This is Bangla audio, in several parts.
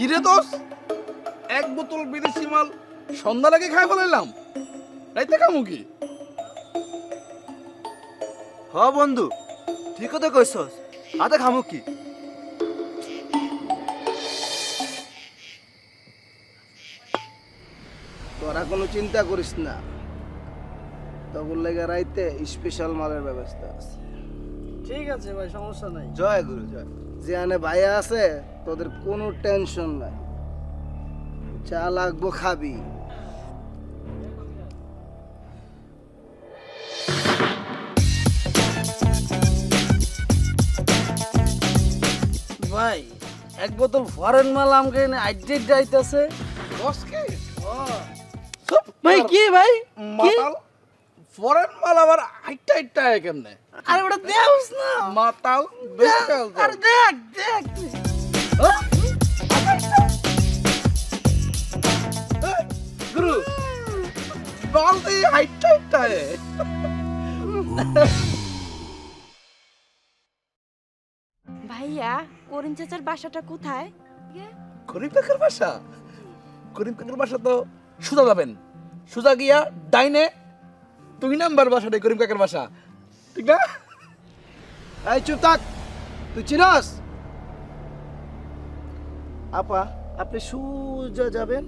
কিরে দোষ, এক বোতল বিদেশি মাল সন্ধ্যা লাগে খাই ফেলাইলাম, রাইতে খামু কি? হ বন্ধু, ঠিক কথা কইছস, আতে খামু কি? তোরা কোনো চিন্তা করিস না, তখন লেগে রাইতে স্পেশাল মালের ব্যবস্থা আছে। ঠিক আছে ভাই, সমস্যা নাই। জয় গুরু জয়। যেখানে ভাইয়া আছে তোদের কোনো টেনশন নাই, চা লাগবো খাবি। ভাই এক বোতল ফরেন মাল আমাকে আইডেট যাইতেছে। দোষ কি? ভাই কি ভাই কি? মাতাল ফরেন মাল আবার হাইটটা হাইটটা কেমনে? আরে ওটা দেওস না। মাতাল বেশকাল তো। আরে দেখ দেখ তুই। গুরু বাল দিয়ে হাইটটা হাইটটা ভাইয়া, করিম চাচার বাসাটা কোথায়? করিম কাকার বাসা? করিম কাকার বাসা তো সুজা যাবেন, সুজা গিয়া ডাইনে 2 নাম্বার বাসাটাই করিম কাকার বাসা, ঠিক না? এই চুপ থাক, তুই চিনস? আপা, আপনি সোজা যাবেন,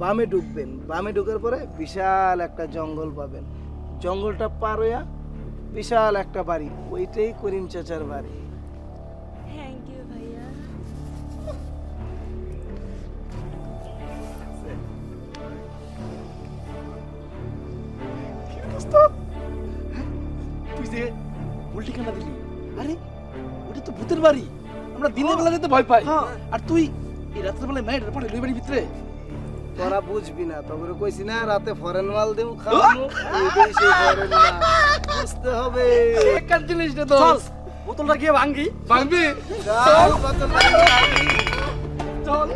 বামে ঢুকবেন, বামে ঢুকার পরে বিশাল একটা জঙ্গল পাবেন, জঙ্গলটা পার হইয়া বিশাল একটা বাড়ি, ওইটাই করিম চাচার বাড়ি। থ্যাংক ইউ ভাইয়া। তুই যে উল্টি খানা দিলি, আরে ওটা তো ভূতের বাড়ি, আমরা দিনের বেলা যেতে ভয় পাই, আর তুই এই রাতের বেলায় মায়ের পড়ে লই বাড়ির ভিতরে। তোরা বুঝবি না, তবে কইছি না রাতে ফরেন মাল দেব খাওয়ানো, এইটাই সেই ফরেন মাল, বুঝতে হবে। একার জিনিস রে তো, চল বোতলটা গিয়ে ভাঙ্গি। ভাঙবি? চল, বোতল ভাঙি। চল।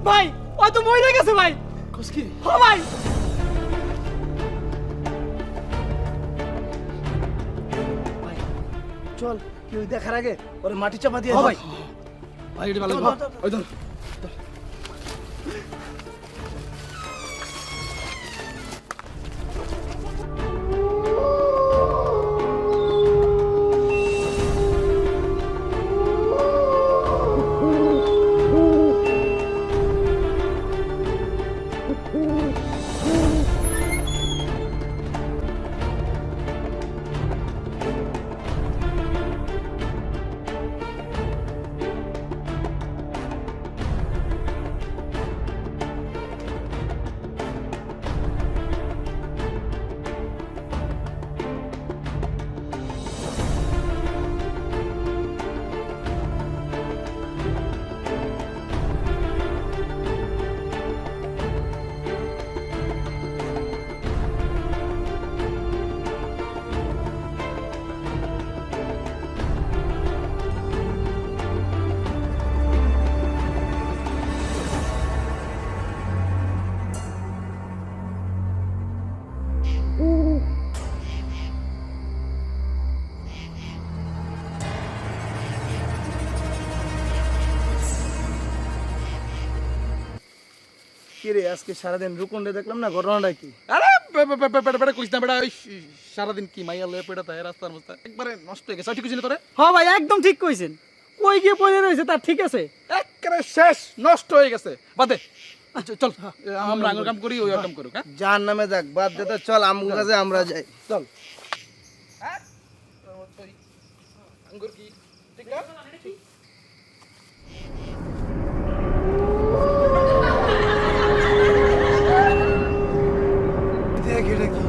ভাই ওই তো মরে গেছে ভাই। কসকি ও ভাই চল, কেউ দেখার আগে ওরে মাটি চাপা দিয়ে ও দাও। ভাই, ভাই এটা ভালো, ওই ধর। কি রে আজকে সারাদিন রুকুন্ডে দেখলাম না, ঘটনাটা কি? আরে বেটা কইছ না বেটা, ওই সারাদিন কি মাইয়া লয়ে পেটা তাই রাস্তার মধ্যে একবারে নষ্ট হয়ে গেছে। ঠিক কইছিস তোরে? হ্যাঁ ভাই একদম ঠিক কইছেন, কই গিয়ে পড়ে রয়েছে তার ঠিক আছে। একেবারে শেষ, নষ্ট হয়ে গেছে। বাদে চল, আমরা আঙুর কাম করি, ওই কাম করুক। হ্যাঁ যার নামে যাক, বাদ দে তো, চল আমগো কাছে আমরা যাই। চল। আঙ্গুর কি ঠিক না? দেখ এটা কি?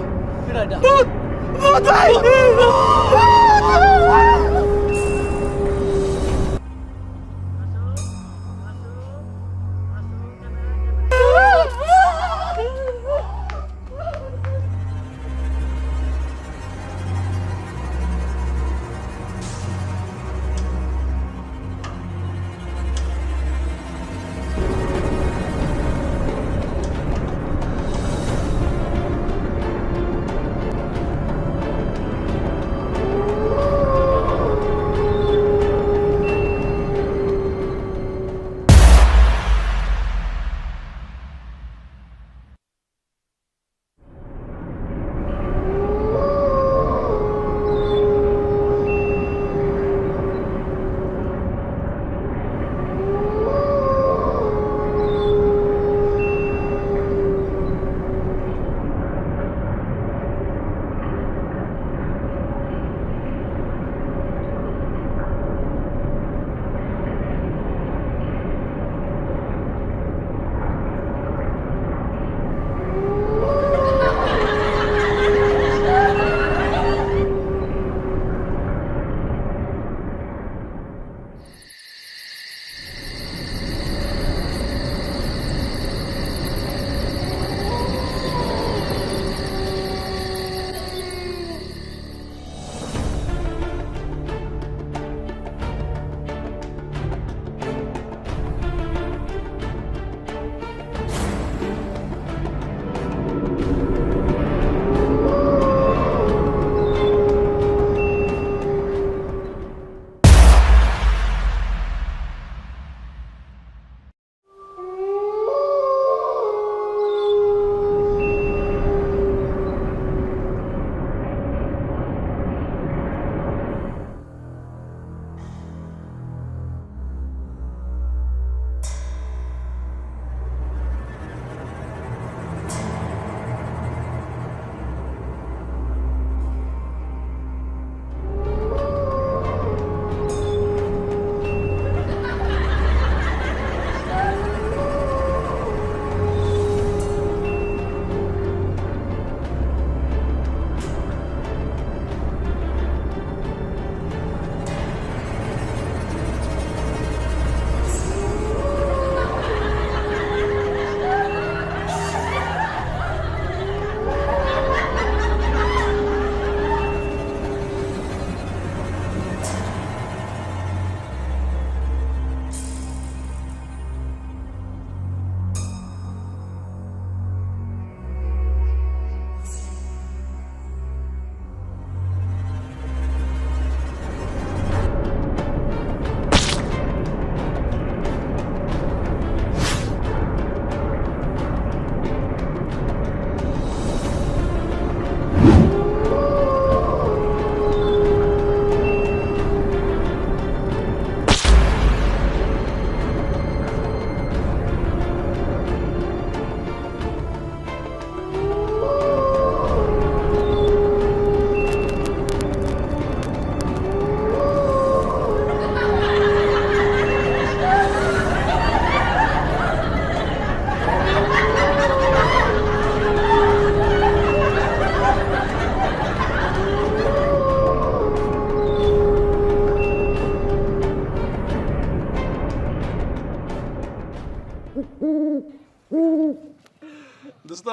দোস্ত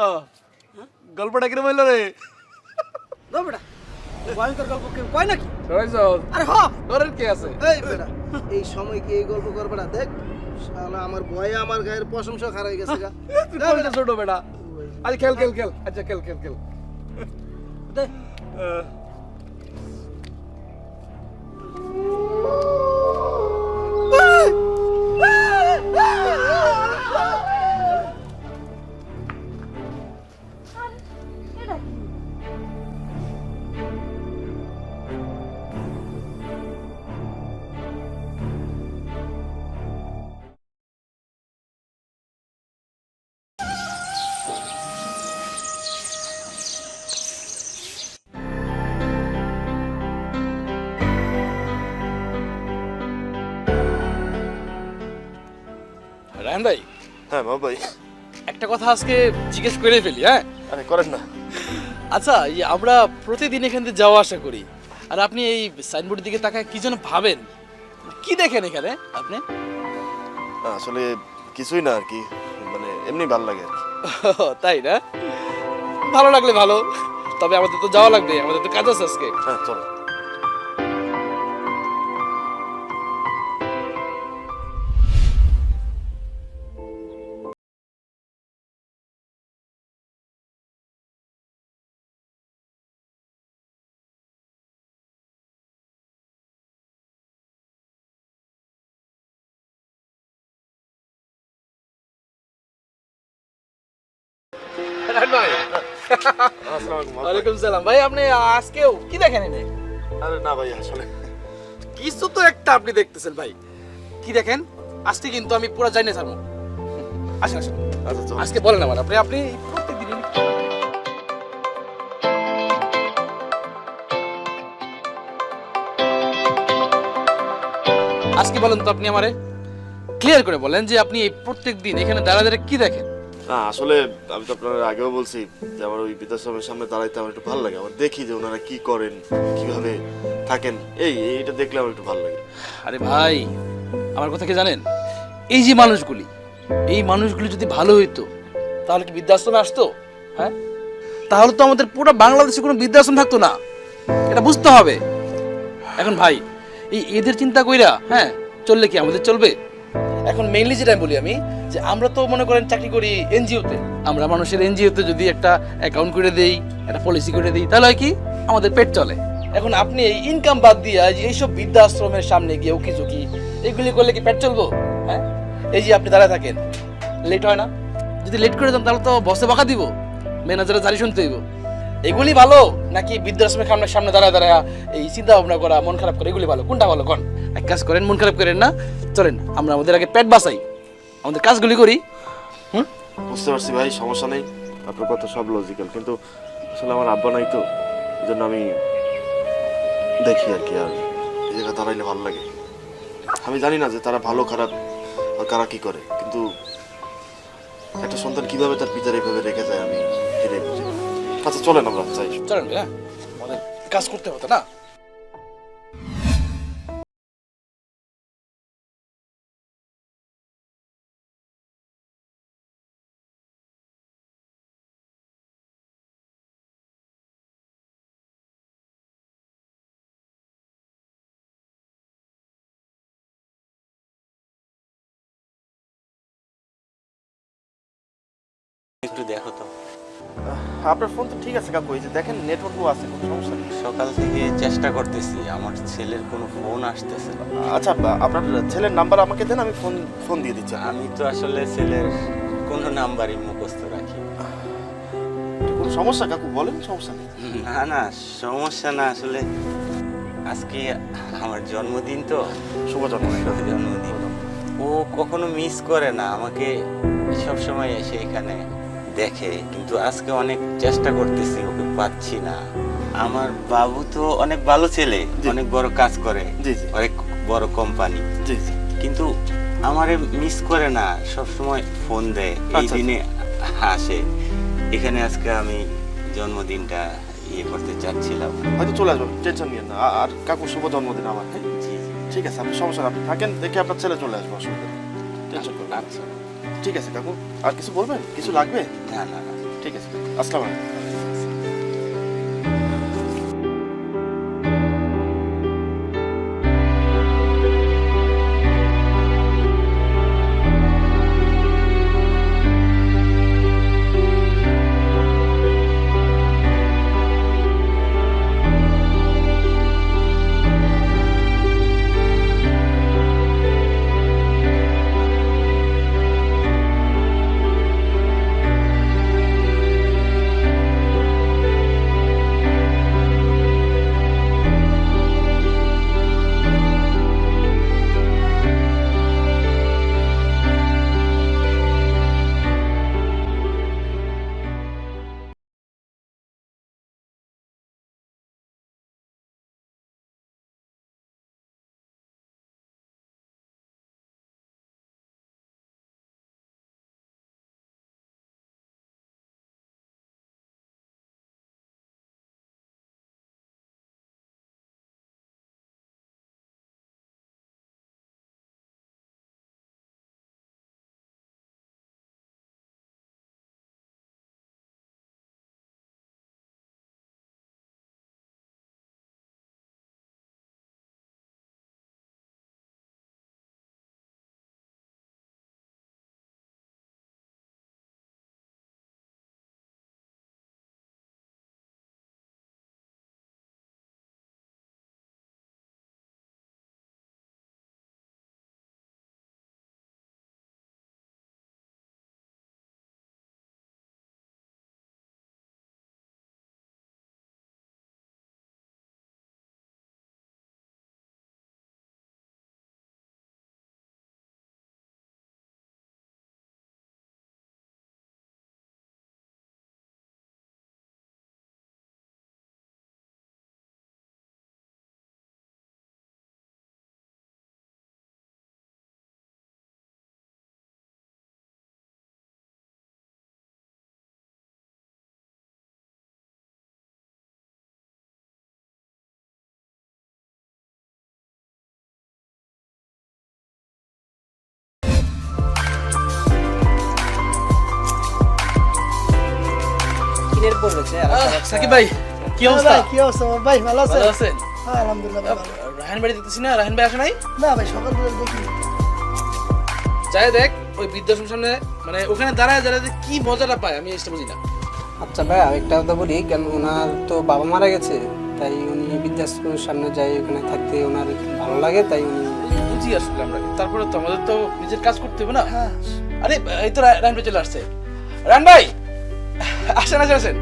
গল্পটা কিরম হইল রে? দাও বেটা, ভয়ঙ্কর গল্প কেউ কয় নাকি? সরাইছ? আরে হ, তোরের কি আছে? এই বেটা, এই সময় কি এই গল্প করবে না? দেখ শালা আমার ভয়ে আমার গায়ের প্রশংসা খারাই গেছে গা। তুই কোনটা ছোট বেটা? আজ খেল খেল খেল, আচ্ছা খেল খেল খেল। দে। ভাই, হ্যাঁ বাবু ভাই। একটা কথা আজকে জিজ্ঞেস করে ফেলি, হ্যাঁ? আরে করেন না। আচ্ছা, এই আমরা প্রতিদিন এখান থেকে যাওয়া আসা করি, আর আপনি এই সাইনবোর্ডের দিকে তাকায় কি যেন ভাবেন, কি দেখেন এখানে আপনি? না, আসলে কিছুই না আর কি, মানে এমনি ভালো লাগে আর কি। তাই না? ভালো লাগলে ভালো, তবে আমাদের তো যাওয়া লাগবে, আমাদের তো কাজ আছে আজকে। হ্যাঁ চলো। ভাই, আসসালামু আলাইকুম বাবু ভাই। ওয়ালাইকুম সালাম। ভাই, আপনি আজকেও কি দেখেন এনে? আরে না ভাই, আসলে কিছু তো একটা আপনি দেখতেছেন ভাই, কি দেখেন? আজকে কিন্তু আমি পুরো জানি না ছাড়বো। আসেন আসেন, আচ্ছা চলো। আজকে বলেন আমার, আপনি আপনি প্রত্যেকদিন আজকে বলেন তো, আপনি আমারে ক্লিয়ার করে বলেন যে আপনি এই প্রত্যেকদিন এখানে দাঁড়া দাঁড়া কি দেখেন? না আসলে আমি তো আপনার আগেও বলছি যে আমার ওই বৃদ্ধাশ্রমের সামনে দাঁড়াইতে আমার একটু ভালো লাগে, আমার দেখি যে ওনারা কি করেন, কিভাবে থাকেন, এইটা দেখলে আমার একটু ভালো লাগে। আরে ভাই, আমার কথা কি জানেন? এই যে মানুষগুলি, এই মানুষগুলি যদি ভালো হইতো তাহলে কি বৃদ্ধাশ্রমে আসতো? হ্যাঁ, তাহলে তো আমাদের পুরো বাংলাদেশে কোনো বৃদ্ধাশ্রম থাকতো না, এটা বুঝতে হবে। এখন ভাই, এই এদের চিন্তা কইরা হ্যাঁ চললে কি আমাদের চলবে? এখন মেইনলি যেটা বলি আমি, যে আমরা তো মনে করেন চাকরি করি এনজিওতে, আমরা মানুষের এনজিওতে যদি একটা অ্যাকাউন্ট করে দেই, একটা পলিসি করে দিই, তাহলে হয় কি আমাদের পেট চলে। এখন আপনি এই ইনকাম বাদ দিয়ে যে এইসব বৃদ্ধাশ্রমের সামনে গিয়ে উকি ঝুঁকি এগুলি করলে কি পেট চলবো? হ্যাঁ, এই যে আপনি দাঁড়ায় থাকেন, লেট হয় না? যদি লেট করে দেন তাহলে তো বসে বকা দিব, ম্যানেজারে জারি শুনতে হইব। এগুলি ভালো নাকি বৃদ্ধাশ্রমের সামনে দাঁড়ায় দাঁড়ায় এই চিন্তা ভাবনা করা, মন খারাপ করে, এগুলি ভালো? কোনটা ভালো কোন? এক কাজ করেন, মন খারাপ করেন না, চলেন আমরা আমাদের আগে পেট বাঁচাই, আমাদের কাজগুলি করি। বুঝতে পারছি ভাই, সমস্যা নেই, আপনার কথা সব লজিক্যাল, কিন্তু আসলে আমার আব্বা নাই তো, এই জন্য আমি দেখি আর কি, আর এই জায়গায় দাঁড়াইলে ভালো লাগে। আমি জানি না যে তারা ভালো খারাপ আর কারা কি করে, কিন্তু একটা সন্তান কিভাবে তার পিতার এইভাবে রেখে যায় আমি এটাই বুঝি। আচ্ছা চলেন আমরা যাই। চলেন ভাই, হ্যাঁ আমাদের কাজ করতে হতো না? একটু দেখো তো। আপনার ফোন তো ঠিক আছে কাকু, এই যে দেখেন নেটওয়ার্কও আছে, কোনো সমস্যা নেই। সকাল থেকে চেষ্টা করতেছি, আমার ছেলের কোনো ফোন আসতেছে না। আচ্ছা আপনার ছেলের নাম্বার আমাকে দেন, আমি ফোন দিয়ে দিচ্ছি। আমি তো আসলে ছেলের কোনো নাম্বারই মুখস্থ রাখি না। কোনো সমস্যা কাকু বলেন, সমস্যা নেই। না না, সমস্যা না, আসলে আজকে আমার জন্মদিন তো। শুভ জন্মদিন। জন্মদিন ও কখনো মিস করে না আমাকে, সব সময় এসে এখানে দেখে, কিন্তু আজকে অনেক চেষ্টা করতেছি, ওকে পাচ্ছি না। আমার বাবু তো অনেক ভালো ছেলে, জি। অনেক বড় কাজ করে, জি জি অনেক বড় কোম্পানি, জি জি। কিন্তু আমারে মিস করে না, সব সময় ফোন দেয়, এই আচ্ছা, দিনে আসে এখানে। আজকে আমি জন্মদিনটা করতে চাচ্ছিলাম। হয়তো চলে আসবেন, টেনশন নিয়েন না। আর কাকু শুভ জন্মদিন আমার, হ্যাঁ জি জি। ঠিক আছে, আপনি সমস্যা না, আপনি থাকেন, দেখে আপনার ছেলে চলে আসবে, অসুবিধা নেই, টেনশন করবেন না। আচ্ছা। ঠিক আছে কাকু, আর কিছু বলবেন? কিছু লাগবে? না না না। ঠিক আছে, আসসালামু আলাইকুম। করেছে সাকিব ভাই কি অবস্থা? ভাই কি অবস্থা ভাই, ভালো আছেন? ভালো আছেন? হ্যাঁ আলহামদুলিল্লাহ ভালো। রাহান বাড়ি দেখতেছি না, রাহান ভাই আসে নাই? না ভাই সকাল থেকে দেখি। যাই দেখ ওই বৃদ্ধাশ্রম সামনে, মানে ওখানে দাঁড়ায় দাঁড়ায় যে কি মজাটা পায় আমি এটা বুঝি না। আচ্ছা ভাই আরেকটা কথা বলি, কেন ওনার তো বাবা মারা গেছে, তাই উনি বৃদ্ধাশ্রমের সামনে যাই ওখানে থাকতে ওনার ভালো লাগে, তাই উনি বুঝি আসলে আমরা, তারপরে তো আমাদের তো নিজের কাজ করতে হবে না। হ্যাঁ আরে এই তো রাহান ভাই চলে আসছে। রাহান ভাই আসেন আসেন আসেন।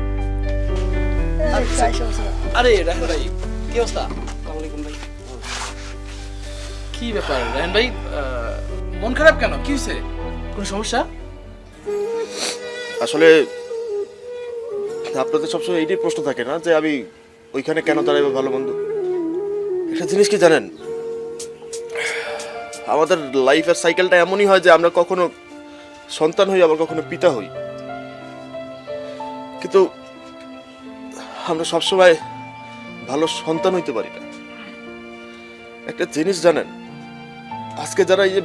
আরে রাহান ভাই কি অবস্থা? আসসালামু আলাইকুম ভাই। কি ব্যাপার রাহান ভাই, মন খারাপ কেন? কি হয়েছে? কোনো সমস্যা? আসলে আপনাদের সবসময় এইটাই প্রশ্ন থাকে না যে আমি ওইখানে কেন দাঁড়াইবো ভালো মন্দ। একটা জিনিস কি জানেন, আমাদের লাইফের সাইকেলটা এমনই হয় যে আমরা কখনো সন্তান হই আবার কখনো পিতা হই, কিন্তু আমরা সবসময় ভালো সন্তান হইতে পারি না। একটা জিনিস জানেন, আজকে যারা এই যে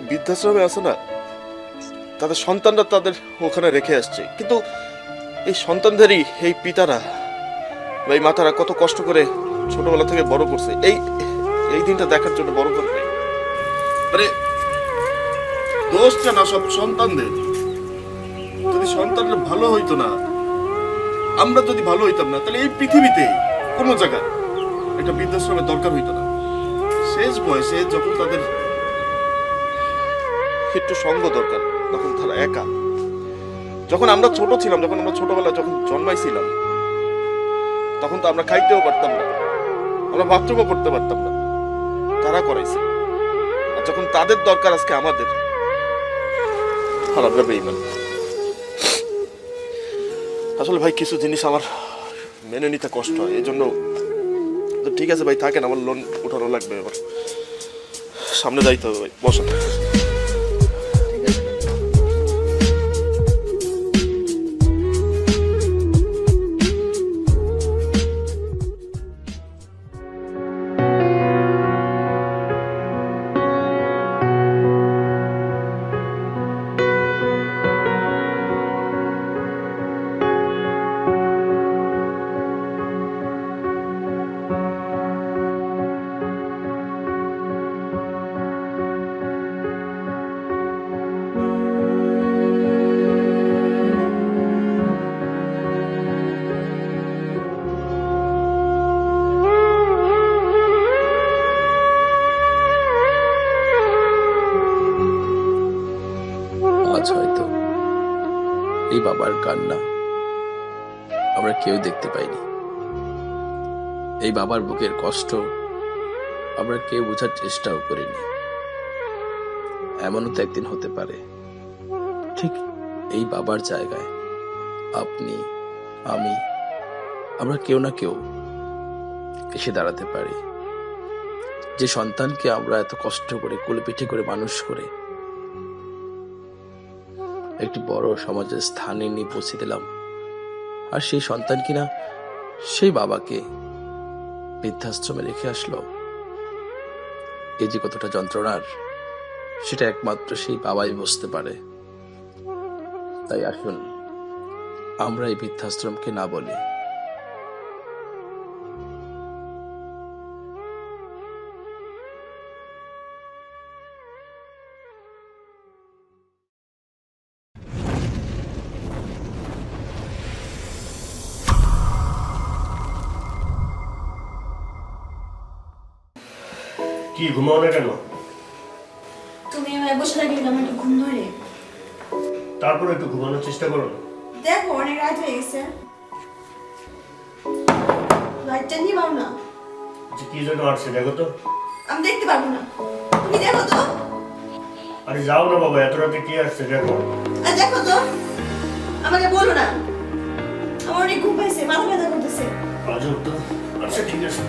বৃদ্ধাশ্রমে আছে না, তাদের সন্তানরা তাদের ওখানে রেখে আসছে, কিন্তু এই সন্তানদেরই এই পিতারা বা এই মাতারা কত কষ্ট করে ছোটবেলা থেকে বড় করছে এই এই দিনটা দেখার জন্য বড় করবে। মানে দোষটা না সব সন্তানদের। যদি সন্তানরা ভালো হইতো না, আমরা যদি ভালো হইতাম না, তাহলে এই পৃথিবীতে কোনো জায়গায় একটা বৃদ্ধাশ্রমের দরকার হইতো না। শেষ বয়সে যখন তাদের একটু সঙ্গ দরকার, তখন তারা একা। যখন আমরা ছোট ছিলাম, যখন আমরা ছোটবেলা যখন জন্মাইছিলাম, তখন তো আমরা খাইতেও পারতাম না, আমরা বাথরুমও করতে পারতাম না, তারা করাইছে। আর যখন তাদের দরকার আজকে আমাদের, আর আমরা বেঈমান। আসলে ভাই কিছু জিনিস আমার মেনে নিতে কষ্ট হয়, এই জন্য তো ঠিক আছে ভাই থাকেন, আমার লোন উঠানো লাগবে, এবার সামনে যাইতে হবে ভাই, বসেন। আজ হয়তো এই বাবার কান্না আমরা কেউ দেখতে পাইনি, এই বাবার বুকের কষ্ট আমরা কেউ বোঝার চেষ্টাও করিনি। এমনও তো একদিন হতে পারে ঠিক এই বাবার জায়গায় আপনি আমি আমরা কেউ না কেউ এসে দাঁড়াতে পারি। যে সন্তানকে আমরা এত কষ্ট করে কোলে পিঠে করে মানুষ করে একটি বড় সমাজের স্থানে নিয়ে পৌঁছে দিলাম, আর সেই সন্তান কিনা সেই বাবাকে বৃদ্ধাশ্রমে রেখে আসলো। এই যে কতটা যন্ত্রণার, সেটা একমাত্র সেই বাবাই বুঝতে পারে। তাই আসুন আমরা এই বৃদ্ধাশ্রমকে না বলি। কি ঘুমাও না কেন? তুমি আমায় বসে থাকলে আমার একটু ঘুম ধরে। তারপরে একটু ঘুমানোর চেষ্টা করো না। দেখো অনেক রাত হয়ে গেছে, লাইটটা নিয়ে পারো না। যে কি যেন আসছে দেখো তো। আমি দেখতে পারবো না, তুমি দেখো তো। আরে যাও না বাবা, এত রাতে কি আসছে দেখো। আর দেখো তো, আমাকে বলো না, আমার অনেক ঘুম পাইছে, মাথা ব্যথা করতেছে। আজব তো। আচ্ছা ঠিক আছে।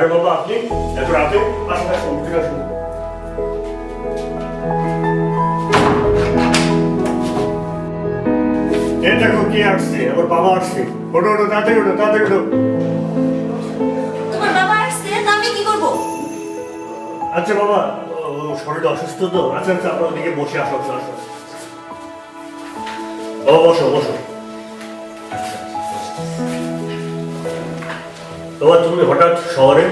আরে বাবা আপনি এত রাতে? আসুন আসুন উঠে আসুন। এই দেখো কি আসছে, আমার বাবা আসছে। ওঠো ওঠো তাড়াতাড়ি ওঠো, তাড়াতাড়ি ওঠো। তোমার বাবা আসছে, তা আমি কি করবো? আচ্ছা বাবা, শরীর অসুস্থ তো। আচ্ছা আচ্ছা, আপনার দিকে বসে আসো, আসো, আসো। বাবা বসো বসো। বাবা তুমি হঠাৎ শহরে?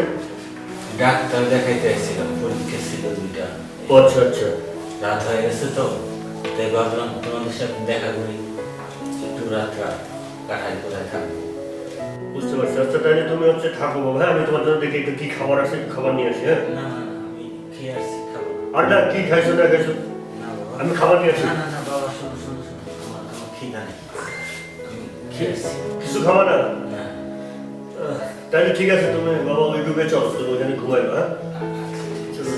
ডাক্তার দেখাইতে আসছিলাম, পরীক্ষা ছিল 2টা। ও আচ্ছা আচ্ছা। রাত হয়ে গেছে তো, তাই ভাবলাম তোমাদের সাথে দেখা করি, একটু রাতটা কাটাই কোথায় থাকবো। বুঝতে পারছি। আচ্ছা তাহলে তুমি হচ্ছে থাকো বাবা, হ্যাঁ? আমি তোমার জন্য দেখি একটু কি খাবার আছে, একটু খাবার নিয়ে আসি, হ্যাঁ? না না না, আমি খেয়ে আসছি, খাবো না। আর না, কি খাইছো না খাইছো? না বাবা, আমি খাবার নিয়ে আসি। না না না বাবা, শোনো শোনো শোনো, আমার খিদা নেই, আমি খেয়ে আসছি। কিছু খাবার না? না। তাহলে ঠিক আছে, তুমি বাবা ওই রুমে চলো, তুমি ওখানে ঘুমাইবা, হ্যাঁ? চলো।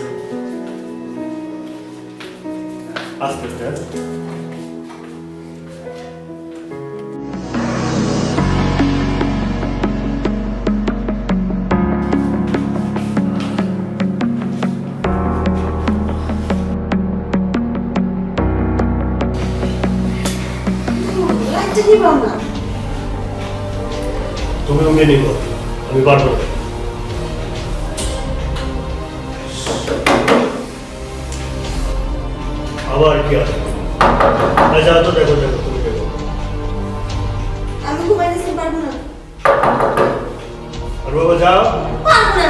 আস্তে আস্তে, হ্যাঁ? লাইটটা দিবাও না। তুমি রুমে নিবো, আমি পারবো না। আবার কি আছে? আচ্ছা তো দেখো দেখো, তুমি দেখো। আমি ঘুমাই দিতে পারবো না। আর বাবা যাও। পারবো না।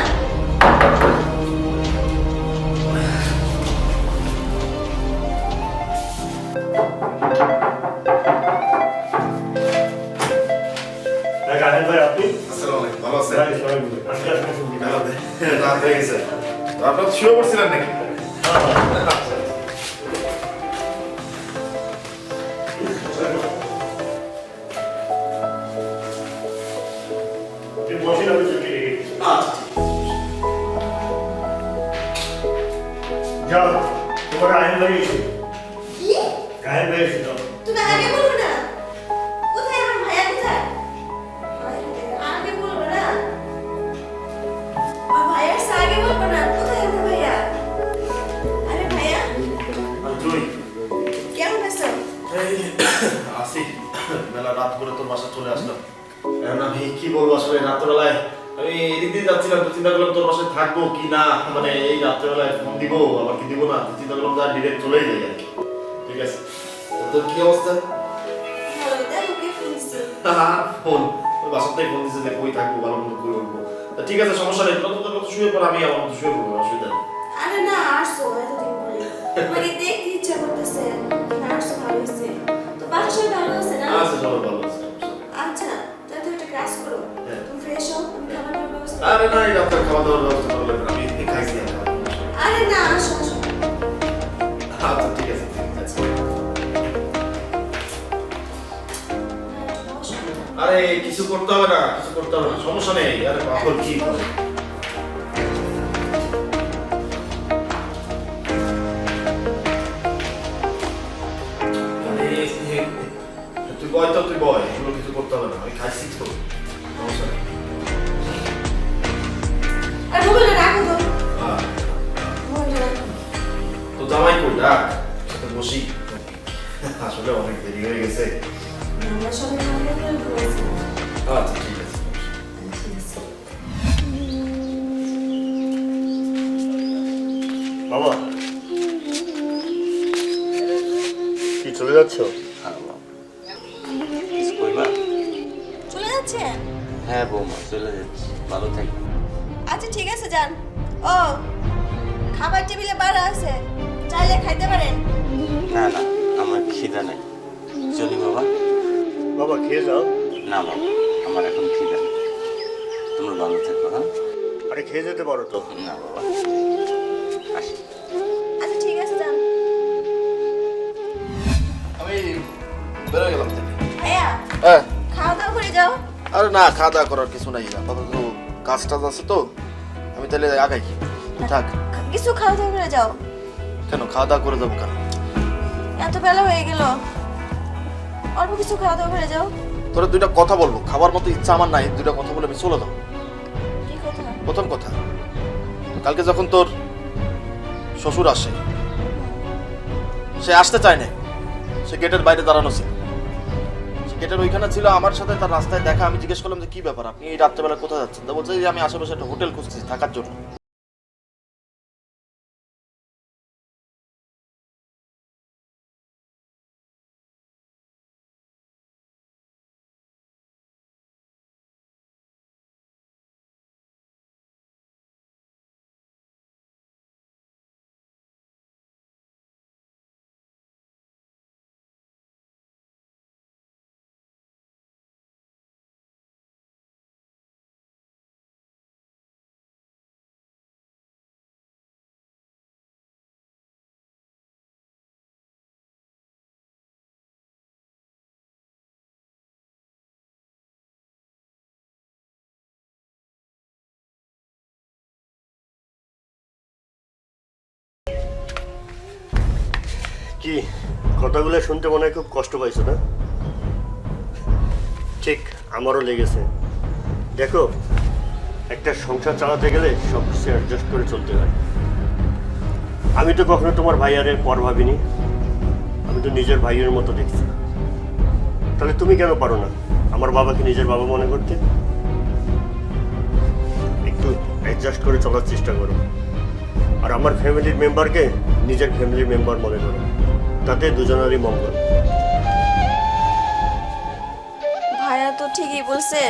রাহেল ভাই আপনি? আসসালামু আলাইকুম, ভালো আছেন? ভাই, সবাই মিলে। আজকে আসলে শুনছি। রাত হয়ে গেছে, আপনার শুয়ে পড়ছিলেন নাকি? বসেন, আমি চলে গেছি। যাও, তোমার রাহেল ভাই এসে। কি? রাহেল ভাই এসে যাও। তুমি আগে বলবে না। কোথায় আমার ভাইয়া, কোথায়? আগে বলবে না। আমার ভাইয়া আসছে, আগে বলবে না। কোথায় আমার ভাইয়া? আরে ভাইয়া, আর তুই? কেমন আছো? এই আসি, বেলা রাত করে তোর বাসা চলে আসলাম। এখন আমি কি বলবো, আসলে রাত্রেবেলায় আমি এদিক দিয়ে যাচ্ছিলাম তো চিন্তা করলাম তোর বাসায় থাকবো কি না, মানে এই রাত্রেবেলায় ফোন দিব আবার কি দিব না, চিন্তা করলাম যা ডিরেক্ট চলেই যাই আর কি। ঠিক আছে, তোর কি অবস্থা? ভালো, দেখো কে ফোন দিছে। ফোন ওই বাসার থেকে ফোন দিচ্ছে যে কই থাকবো, ভালো মতো করে বলবো। তা ঠিক আছে, সমস্যা নেই, তোর তোর মতো শুয়ে পড়, আমি আমার মতো শুয়ে পড়বো, অসুবিধা নেই। আরে না, আসছো এতদিন পরে। তোমাকে দেখতে ইচ্ছা করতেছে। না আসছো, ভালো হয়েছে। তো বাসার সবাই ভালো আছে না? আচ্ছা সবাই ভালো আছে। আচ্ছা, তাহলে তুমি একটা কাজ করো। হ্যাঁ। তুমি ফ্রেশ হও, আমি খাবার দাবার ব্যবস্থা আরে না, এই রাত্রে খাওয়া দাওয়ার ব্যবস্থা করা লাগবে না, আমি খাইছি আর খাবো। আরে না, আসো আসো। আচ্ছা ঠিক আছে, ঠিক আছে। আরে কিছু করতে হবে না, কিছু করতে হবে না, সমস্যা নেই। আরে বাপর কি করে? আরে, তুই বয় তো, তুই বয়, এগুলো কিছু করতে হবে না, আমি খাইছি তো, সমস্যা নেই। আর মোবাইলটা রাখো তো। হ্যাঁ, মোবাইলটা রাখো। তো জামাই কই, ডাক সাথে বসি। আসলে অনেক দেরি হয়ে গেছে। আমরা সবাই ভালো করে ঘুমাইছি। আচ্ছা ঠিক আছে। ঠিক আছে। বাবা কি চলে যাচ্ছ? চলে যাচ্ছেন? হ্যাঁ বৌমা, চলে যাচ্ছি, ভালো থাকি। আচ্ছা ঠিক আছে, যান। ও, খাবার টেবিলে বাড়া আছে, চাইলে খাইতে পারেন। না না, আমার খিদা নাই, চলি বাবা। বাবা খেয়ে যাও। না বাবা, আমার এখন খিদা নেই, তোমরা ভালো থেকো। হ্যাঁ, আরে খেয়ে যেতে পারো তো। না বাবা, আসি। আচ্ছা ঠিক আছে, যান। আমি বেরোয় গেলাম থেকে। ভাইয়া, হ্যাঁ, খাওয়া দাওয়া করে যাও। আরে না, খাওয়া দাওয়া করার কিছু নাই, আপাতত কাজ টাজ আছে তো, আমি তাহলে আগাই। তুই থাক। কিছু খাওয়া দাওয়া করে যাও। কেন খাওয়া দাওয়া করে যাবো কেন? এত বেলা হয়ে গেল, অল্প কিছু খাওয়া দাওয়া করে যাও। তোরা দুইটা কথা বলবো, খাবার মতো ইচ্ছা আমার নাই, দুইটা কথা বলে আমি চলে যাবো। কি কথা? প্রথম কথা, কালকে যখন তোর শ্বশুর আসে, সে আসতে চায় না, সে গেটের বাইরে দাঁড়ানো ছিল, সে গেটের ওইখানে ছিল, আমার সাথে তার রাস্তায় দেখা। আমি জিজ্ঞেস করলাম যে কি ব্যাপার, আপনি এই রাত্রেবেলা কোথায় যাচ্ছেন? তা বলছে যে আমি আশেপাশে একটা হোটেল খুঁজছি থাকার জন্য। কি কথাগুলো শুনতে মনে হয় খুব কষ্ট পাইছো না? ঠিক আমারও লেগেছে। দেখো, একটা সংসার চালাতে গেলে সব কিছু অ্যাডজাস্ট করে চলতে হয়। আমি তো কখনো তোমার ভাইয়ারের পর ভাবিনি, আমি তো নিজের ভাইয়ের মতো দেখছি। তাহলে তুমি কেন পারো না আমার বাবাকে নিজের বাবা মনে করতে? একটু অ্যাডজাস্ট করে চলার চেষ্টা করো, আর আমার ফ্যামিলির মেম্বারকে নিজের ফ্যামিলির মেম্বার মনে করো, তাতে দুজনেরই মঙ্গল। ভাইয়া তো ঠিকই বলছে।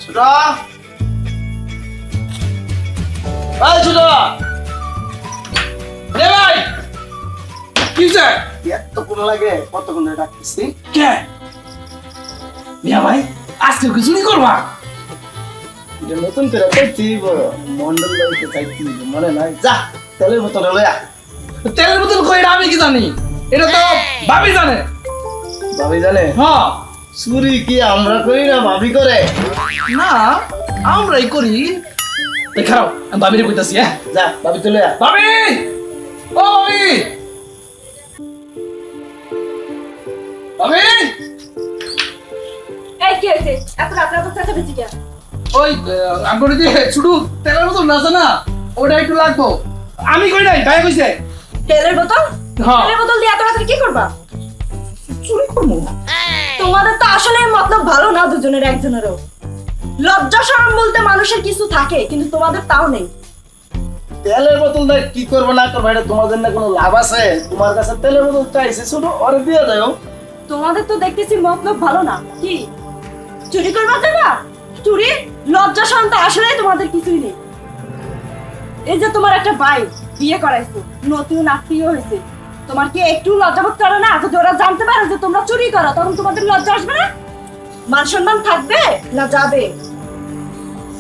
ছোটা এই ছোটা এ ভাই, কি হইছে? এতক্ষণ লাগে কতক্ষণ ধরে ডাকতেছি কে মিয়া ভাই, আজকে কি চুরি করবা? এটা নতুন করে করছি মন্ডল বাড়িতে চাইছি মনে নাই যা তেলের বোতল লয়া তেলের বোতল কই, এটা আমি কি জানি? এটা তো ভাবি জানে। ভাবি জানে হ্যাঁ, চুরি কি আমরা করি না ভাবি করে? না আমরাই করি। দেখাও, আমি ভাবিরে কইতাছি। হ্যাঁ, যা ভাবি তো লয়া ভাবি, ও ভাবি, ভাবি, এই কি হয়েছে? এত রাত্রে এত চেঁচামেচি কেন? ওই আমার যে শুধু তেলের বোতল না আছে না, ওটা একটু লাগবো। আমি কই নাই, ভাই কইছে। তেলের বোতল? হ্যাঁ। তেলের বোতল দিয়ে এত রাত্রে কি করবা? চুরি করবো? তোমাদের তো আসলে মতলব ভালো না দুজনের একজনেরও। লজ্জা শরম বলতে মানুষের কিছু থাকে, কিন্তু তোমাদের তাও নেই। তেলের বোতল দিয়ে কি করবো না করবো এটা তোমার জন্য কোনো লাভ আছে? তোমার কাছে তেলের বোতল চাইছে শুধু ওরে দিয়ে দাও। তোমাদের তো দেখতেছি মতলব ভালো না। কি চুরি করবা যাবা? চুরি লজ্জা শরম তো আসলে তোমাদের কিছুই নেই। এই যে তোমার একটা ভাই বিয়ে করাইছো, নতুন আত্মীয় হয়েছে, তোমার কি একটু লজ্জাবোধ করে না? যদি ওরা জানতে পারে যে তোমরা চুরি করো, তখন তোমাদের লজ্জা আসবে না? মান সম্মান থাকবে না যাবে?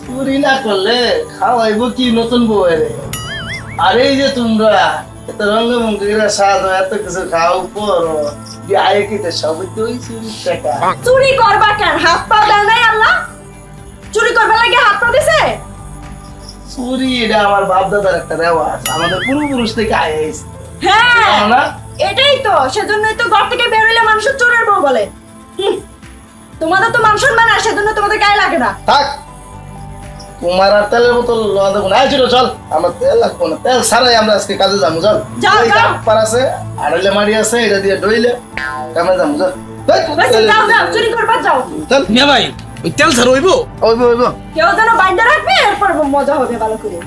চুরি না করলে খাওয়াইবো কি নতুন বউয়ের? আর এই যে তোমরা এত রঙ্গমঙ্গিরা সাজ এত কিছু খাও পরো আয় কিতে সবই তো ওই চুরির টাকা। চুরি করবা কেন? হাত পা দেয় নাই আল্লাহ? চুরি করবার লাগে হাত পা দিছে? চুরি এটা আমার বাপ দাদার একটা রেওয়াজ, আমাদের পূর্বপুরুষ থেকে আয় এসেছে। হ্যাঁ, না এটাই তো, সেজন্যই তো ঘর থেকে বের হইলে মানুষ চোরের বউ বলে। তোমাদের তো মান সম্মান আর সেজন্য তোমাদের গায়ে লাগে না। থাক, তোমার আর তেলের বোতল লওয়া দেবো না। ছিল চল, আমার তেল লাগবো না, তেল ছাড়াই আমরা আজকে কাজে যাবো। চল, যাও, ওই যাও। কাপড় আছে আড়াইলে মারি আছে, এটা দিয়ে ডইলে কামে যাবো। চল বেশি যাও যাও, চুরি করবার যাও। চল মিয়া ভাই, ওই তেল ছাড়া হইবো? ওইবো ওইবো। কেউ যেন বাইন্দা রাখবে, এরপর মজা হবে ভালো করে।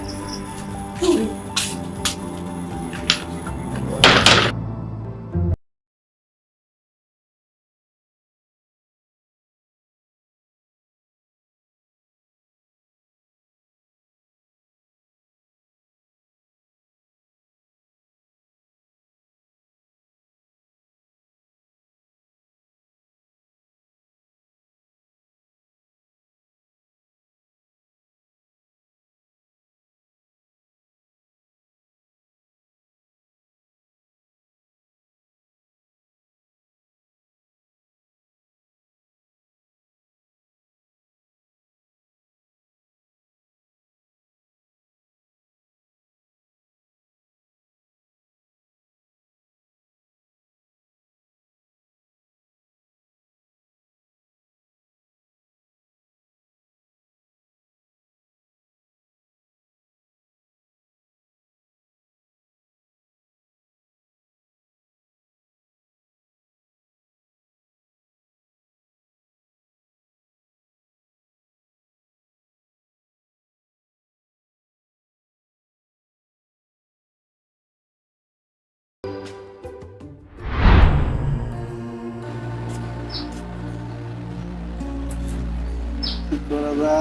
দাদা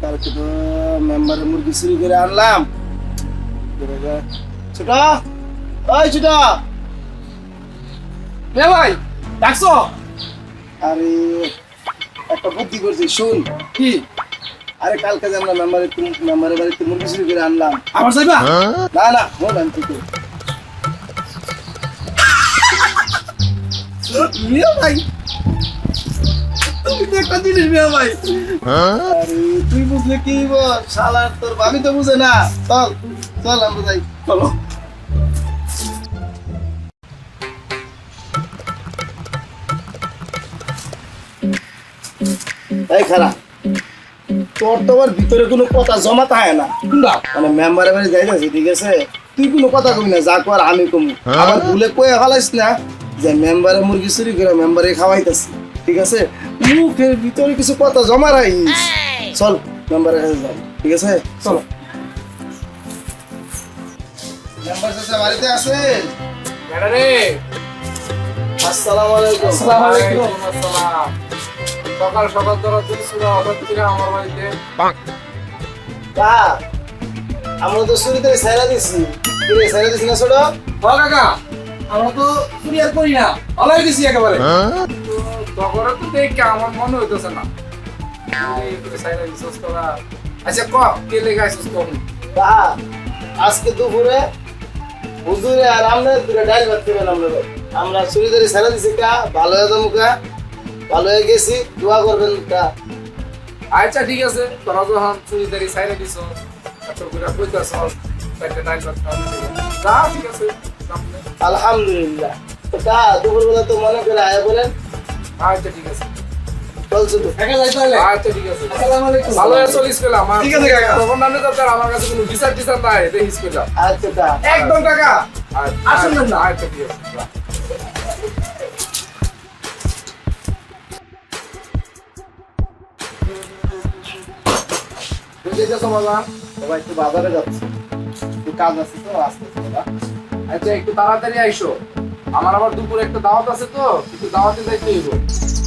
কালকে তো মেম্বারের মুরগি চুরি করে আনলাম। দাদা ছোট, ওই ছোট, এ ভাই ডাকছো? আরে একটা বুদ্ধি করছি, শুন। কি? আরে কালকে যে আমরা মেম্বারের বাড়িতে মুরগি চুরি করে আনলাম। আবার যাইবা? না না, বললাম তোকে। মিয়া ভাই তুমি তো একটা জিনিস মিয়া ভাই। আরে তুই বুঝলে কি বল, শালার তোর ভাবি তো বুঝে না। চল চল আমরা যাই, চলো। এই খারাপ, তোর তো আবার ভিতরে কোনো কথা জমা থাকে না। মানে মেম্বারের বাড়ি যাইতেছি, ঠিক আছে? তুই কোনো কথা কবি না, যা কর আমি কমু। আবার ভুলে কয়ে ফেলাইস না যে মেম্বারে মুরগি চুরি করে মেম্বারে খাওয়াইতেছি, ঠিক আছে? মুখের ভিতরে কিছু কথা জমা রাখিস। চল মেম্বারের কাছে যাই, ঠিক আছে? চলো। মেম্বার চাচা বাড়িতে আছেন? আসসালামু আলাইকুম। আসসালামু আলাইকুম। সকাল সকাল তোরা তুই হঠাৎ করে আমার বাড়িতে। তা আমরা তো চুরিতে ছাইরা দিছি। কি রে, ছাইরা দিছি না ছোট? কাকা আমরা তো চুরি আর করি না, ভালোই দিছি একেবারে। তখন তো দেখে আমার মনে হইতেছে না আচ্ছা ক কে লেগে আসিস কখন? তা আজকে দুপুরে হুজুরে আর আমরা দুটো ডাইল ভাত খাবেন। আমরা চুরিতে ছাইরা দিছি, কা ভালো হয়ে যাবো, কা ভালো হয়ে গেছি, দোয়া করবেন। কা আচ্ছা ঠিক আছে, তোরা যখন চুরি দাঁড়ি সাইরে দিছ এত করে কইতাছ একটা ডাইল ভাত খাওয়া যা, ঠিক আছে সামনে। আলহামদুলিল্লাহ। তো কা দুপুরবেলা তো মনে করে আয়া বলেন। আচ্ছা ঠিক আছে, চলছে তো দেখা যায় তাহলে। আচ্ছা ঠিক আছে, আসসালামু আলাইকুম। ভালো আছে চলিস পেলাম। ঠিক আছে কাকা, তখন নামে তো আমার কাছে কোনো বিচার টিচার নাই, দেখিস পেলাম। আচ্ছা কা একদম কাকা আসুন না। আচ্ছা ঠিক আছে। বাবা বাবা একটু বাজারে যাচ্ছে, একটু কাজ আছে তো, আসতেছে বাবা। আচ্ছা একটু তাড়াতাড়ি আইসো, আমার আবার দুপুরে একটা দাওয়াত আছে তো, একটু দাওয়াতে যাইতে হইব।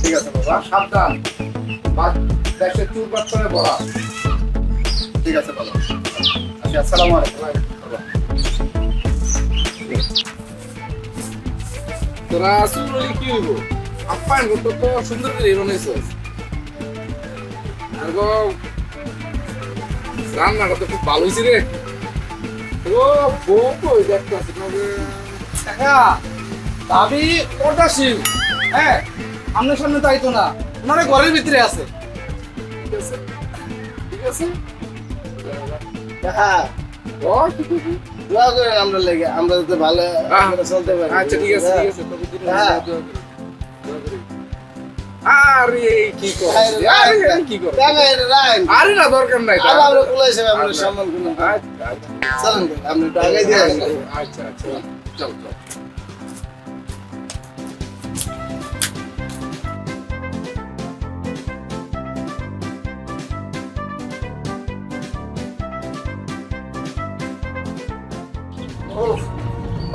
ঠিক আছে বাবা, সাবধান, দেশের চুর পাত্তরে বলা। ঠিক আছে বাবা। আচ্ছা, আসসালামু আলাইকুম। তোরা চুর হলে কি হইব? আপ্যায়ন করতে তো সুন্দর করে বানাইছস, আর রান্নাটা তো খুব ভালো হয়েছে রে। ও বউ কই দেখতেছি কাকা ভাবি পর্দাশীল, হ্যাঁ সামনে সামনে তাইতো না, ওনারা ঘরের ভিতরে আছে। ঠিক আছে ঠিক আছে। হ্যাঁ, ও ঠিক আছে, দোয়া করেন আমরা লেগে, আমরা যাতে ভালো করে চলতে পারি। আচ্ছা ঠিক আছে ঠিক আছে, তবে দিন হ্যাঁ। আরে কি করছিস? আরে কি করছিস? টাকা এটা রাখ। আরে না দরকার নাই। আর আমরা কুলা হিসেবে আমরা সম্মান করলাম। আচ্ছা আচ্ছা চলেন আপনি টাকাই দিয়ে আসেন। আচ্ছা আচ্ছা চল চল।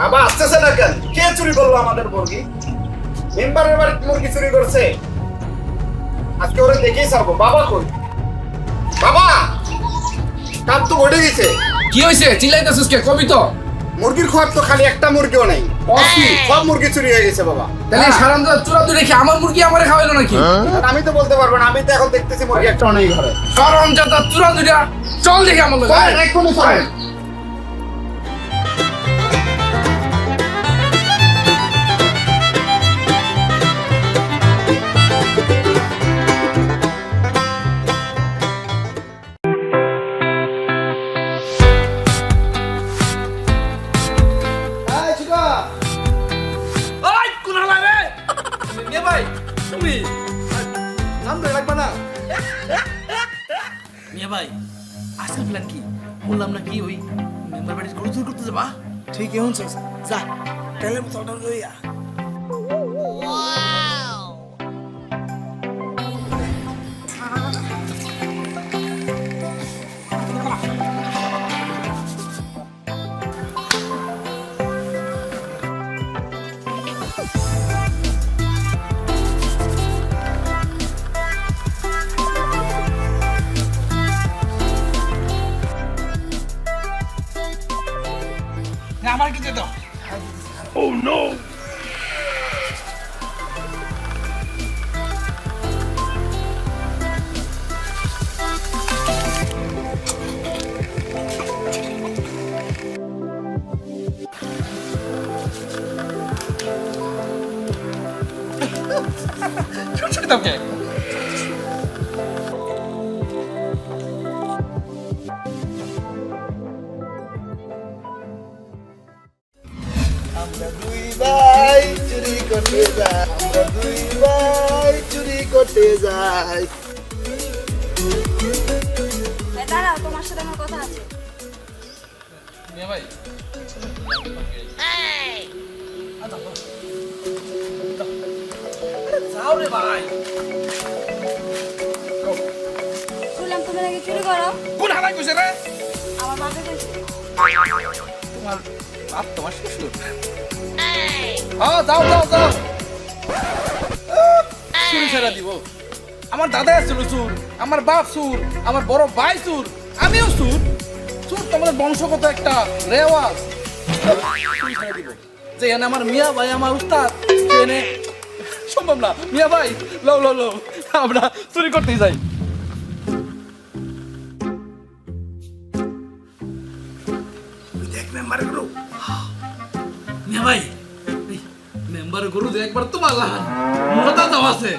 বাবা আসতেছে না কেন? কে চুরি করলো আমাদের মুরগি? মেম্বারের বাড়িতে মুরগি চুরি করছে, আজকে ওরা দেখেই ছাড়বো। বাবা কই? বাবা, কাজ তো ঘটে গেছে। কি হইছে? চিল্লাইতাছিস কে? কবি তো মুরগির খোয়ার তো খালি একটা মুরগিও নেই, সব মুরগি চুরি হয়ে গেছে বাবা। তাহলে সারান্দা চূড়া তুই রেখে আমার মুরগি আমারে খাওয়াইলো নাকি? আমি তো বলতে পারবো না, আমি তো এখন দেখতেছি মুরগি একটা নেই ঘরে। সরঞ্জাতা চূড়া দুইটা চল দেখে আমার লগে। এক্ষুনি চলেন। এই ছোট, ওই কোন হালা রে? মিয়া ভাই তুমি নাম ধরে রাখবা না? মিয়া ভাই আসল প্ল্যান কি? বললাম না কি ওই মেম্বার বাড়ি গরু চুরি করতে যাবা? ঠিকই শুনছিস, যা তেলের বোতলটা লইয়া। আমরা দুই ভাই চুরি করতে যাই, আমরা দুই ভাই চুরি করতে যাই। দাঁড়াও, তোমার সাথে আমার কথা আছে। মিয়া ভাই যাও রে ভাই। শুনলাম তুমি নাকি চুরি করো। কোন হারাই কইছে রে? আমার বাপে কইছে। তোমার বাপ তোমার শ্বশুর? হ্যাঁ যাও যাও যাও। চুরি ছেড়ে দিব? আমার দাদা ছিল চুর, আমার বাপ চুর, আমার বড় ভাই চুর, আমিও চুর। চুর তোমাদের বংশগত একটা রেওয়াজ। চুরি ছেড়ে দিব? যে এনে আমার মিয়া ভাই আমার উস্তাদ, সে এনে সম্ভব না। মিয়া ভাই লো লো লো, আমরা চুরি করতেই যাই। দেখ মেম্বারের গরু, মিয়া ভাই মেম্বারের গরু যে একবার তোমার লাগান মোটা দাও আছে।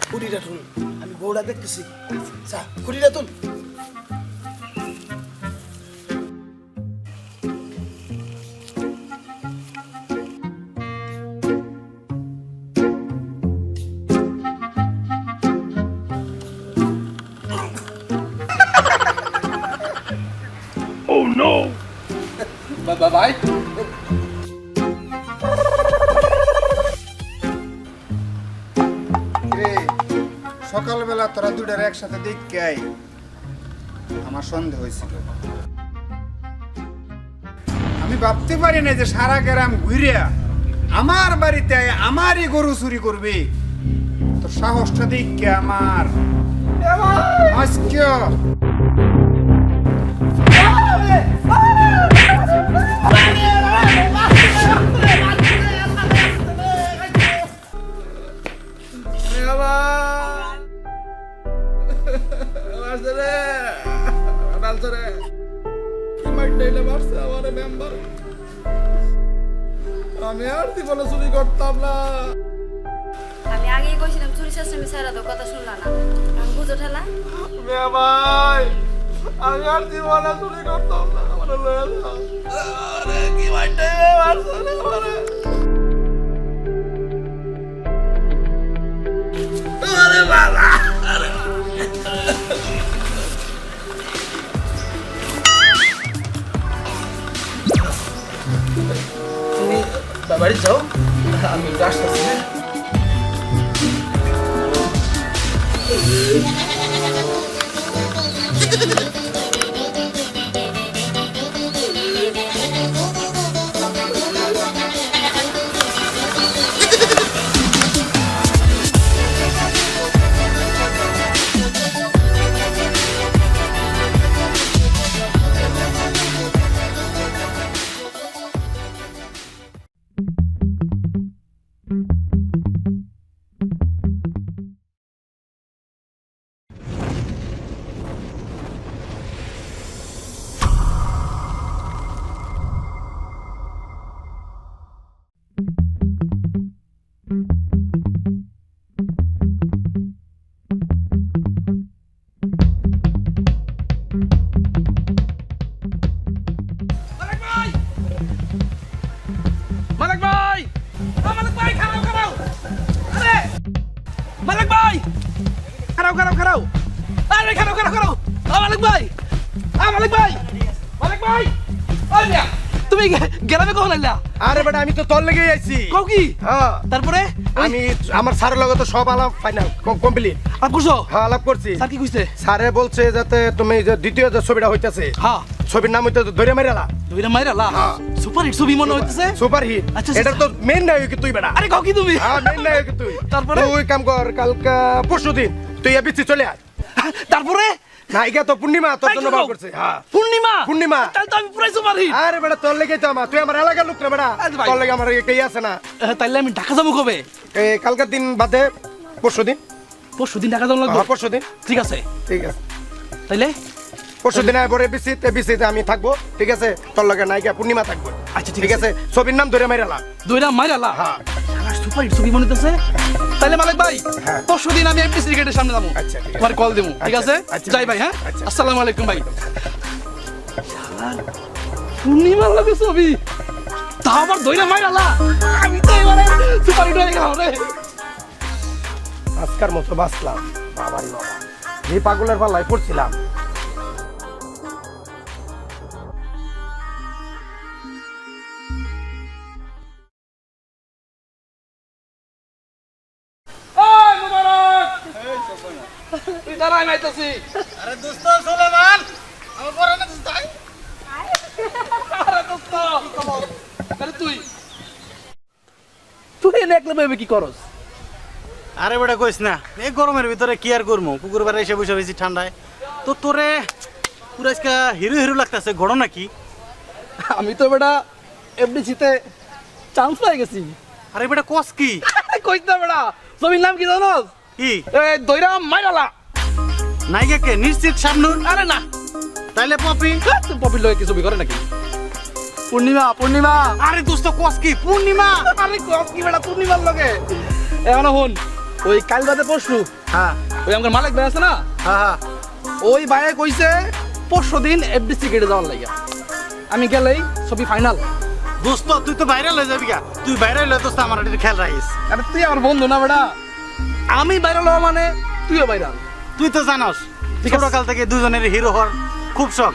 খুঁড়িটা তুল, আমি বউটা দেখতেছি। যা খুঁড়িটা তুল। ভাই রে সকালবেলা তোরা দুটার একসাথে দেখতে আই, আমার সন্দেহ হয়েছিল। আমি ভাবতে পারি না যে সারা গ্রাম ঘুরে আমার বাড়িতে আয় আমারই গরু চুরি করবে। তোর সাহসটা দেখে আমার আজকে আমি আর জীবনে চুরি করতাম না। আমি আগেই কইছিলাম চুরি শাস্ত্রে ছাড়া দাও, কথা শুনলা না। আমি বুঝো ঠেলা। মিয়া ভাই আমি আর জীবনে চুরি করতাম না। আমার লয়ে যাও। আরে কি মাইন্ডে মারছ রে আমারে। আরে বাবা আরে তুমি বাড়ি যাও, আমি আসতেছি। খারাও আরে খারাও মালিক ভাই মালিক ভাই ওই মিয়া তুমি গ্রামে কখন আইলা? আরে বেটা আমি তো তোর লেগেই আইছি। কও কি? হ্যাঁ তারপরে আমি আমার স্যারের লগে তো সব আলাপ ফাইনাল কমপ্লিট। আর করছো? হ্যাঁ আলাপ করছি। স্যার কি কইছে? স্যারে বলছে যাতে তুমি যে দ্বিতীয় যে ছবিটা হইতাছে হ্যাঁ ছবির নাম হইতে ধরে মাইরালা দুইটা মাইরালা সুপার হিট ছবি মনে হইতেছে সুপার হিট আচ্ছা, এটা তো মেইন নায়ক তুই বেটা আরে কাও কি তুমি হ্যাঁ মেইন নায়ক তুই তারপরে? তুই কাম কর কালকা পরশুদিন তুই এবিসি চলে আয় তারপরে নায়িকা তো পূর্ণিমা তোর জন্য ভাব করছে হ্যাঁ পূর্ণিমা পূর্ণিমা তাহলে তো আমি পুরাই সুপার হিট আরে বেটা তোর লেগে তো আমার তুই আমার এলাকার লোক রে বেটা আরে ভাই। তোর লেগে আমার কেই আছে না তাইলে আমি ঢাকা যাবো কবে কালকার দিন বাদে পরশুদিন পরশুদিন ঢাকা যাবো লাগবে হ্যাঁ পরশুদিন ঠিক আছে ঠিক আছে তাইলে পরশুদিন আয় পরে এবিসিতে আমি থাকবো ঠিক আছে তোর লগে নায়িকা পূর্ণিমা থাকবো আচ্ছা, ঠিক ঠিক আছে ছবির নাম ধরে মাইরালা দুইটা মাইরালা হ্যাঁ সুপার হিট ছবি মনে হইতেছে তাইলে মালিক ভাই হ্যাঁ। পরশুদিন আমি এমপিসি গেটের সামনে যাবো আচ্ছা, ঠিক আছে। তোমার কল দেবো ঠিক আচ্ছা, আছে আচ্ছা, যাই ভাই হ্যাঁ আচ্ছা। আসসালামু আলাইকুম ভাই পূর্ণিমার লাগে ছবি তা আবার দইরা মাইরালা আমি তো এবারে সুপার হিট হয়ে গেলাম রে আজকার মতো বাঁচলাম বাবারি বাবা যে পাগলের পাল্লায় পড়ছিলাম ওই মুবারক তুই দাঁড়া আমি আইতাছি আরে দোস্ত সুলেমান আমার পরে না দোস্ত আরে দোস্ত আরে তুই তুই এনে একলা ভেবে কি করস আরে বেটা কইস না এই গরমের ভিতরে কি আর করবো কুকুর বাড়ি এসে বসে বেশি ঠান্ডায় তো তোরে পুরো আজকে হিরো হিরো লাগতেছে ঘটনা কি? আমি তো বেটা এফডিসিতে চান্স পেয়ে গেছি আরে বেটা কস কি কইস না বেটা ছবির নাম কি জানোস কি এই দইরা মাইরালা নায়িকাকে নিশ্চিত শাবনুর? আরে না তাইলে পপি? তুই পপির লগে কি ছবি করে নাকি পূর্ণিমা পূর্ণিমা আরে দোস্ত কস কি পূর্ণিমা? আরে কস কি বেটা পূর্ণিমার লগে এখন হন ওই কাল বাদে পরশু হ্যাঁ ওই আমার মালিক ভাই আছে না হ্যাঁ হ্যাঁ ওই ভাইয়ে কইছে পরশুদিন এফডিসি গেটে যাওয়ার লাগিয়া আমি গেলেই ছবি ফাইনাল দোস্ত তুই তো ভাইরাল হয়ে যাবি গা তুই ভাইরাল হয়ে দোস্ত আমার একটু খেয়াল রাখিস। আরে তুই আমার বন্ধু না বেটা আমি ভাইরাল হওয়া মানে তুইও ভাইরাল তুই তো জানোস ঠিক আছে। ছোটকাল থেকে দুজনের হিরো হওয়ার খুব শখ।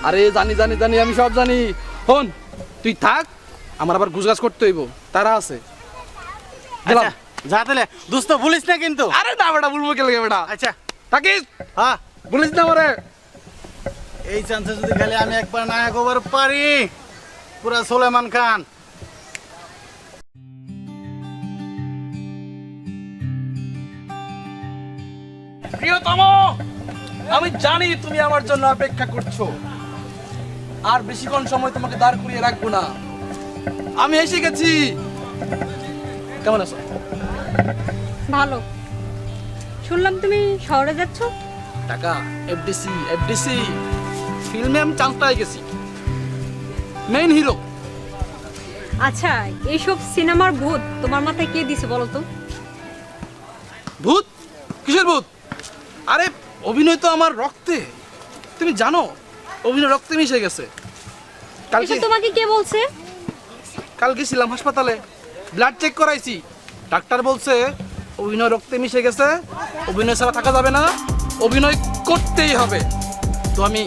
আরে জানি জানি জানি আমি সব জানি হন তুই থাক আমার আবার গুজগাছ করতে হইব তারা আছে গেলাম। আচ্ছা যা তাহলে দোস্ত বলিস না কিন্তু। আরে না বেটা বলবো কে লাগে বেটা আচ্ছা থাকিস হ্যাঁ বলিস না আমারে এই চান্সে যদি খালি আমি একবার নায়ক হবার পারি পুরা সুলেমান খান। প্রিয়তম আমি জানি তুমি আমার জন্য অপেক্ষা করছো আর বেশিক্ষণ সময় তোমাকে দাঁড় করিয়ে রাখবো না আমি এসে গেছি কেমন আছো ভালো। শুনলাম তুমি শহরে যাচ্ছ? টাকা এফডিসি ফিল্মে আমি চান্স পেয়ে গেছি মেইন হিরো আচ্ছা এইসব সিনেমার ভূত তোমার মাথায় কে দিছে বলো তো? ভূত কিসের ভূত আরে অভিনয় তো আমার রক্তে তুমি জানো অভিনয় রক্তে মিশে গেছে কালকে এসব তোমাকে কে বলছে? কাল গেছিলাম হাসপাতালে ব্লাড চেক করাইছি ডাক্তার বলছে অভিনয় রক্তে মিশে গেছে অভিনয় ছাড়া থাকা যাবে না অভিনয় করতেই হবে তো আমি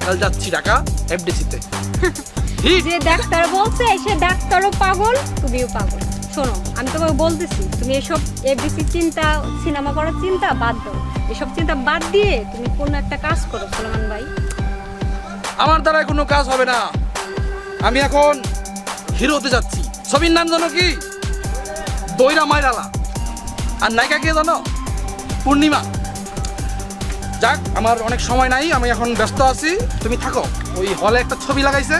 কাল যাচ্ছি ঢাকা এফডিসিতে যে ডাক্তার বলছে সে ডাক্তারও পাগল তুমিও পাগল। শোনো আমি তোমাকে বলতেছি তুমি এসব এবিসি চিন্তা সিনেমা করার চিন্তা বাদ দাও। এসব চিন্তা বাদ দিয়ে তুমি কোনো একটা কাজ করো সুলেমান ভাই। আমার দ্বারা কোনো কাজ হবে না আমি এখন হিরো হতে যাচ্ছি ছবির নাম জানো কি দইরা মাইরালা আর নায়িকা কে জানো পূর্ণিমা যাক আমার অনেক সময় নাই আমি এখন ব্যস্ত আছি তুমি থাকো ওই হলে একটা ছবি লাগাইছে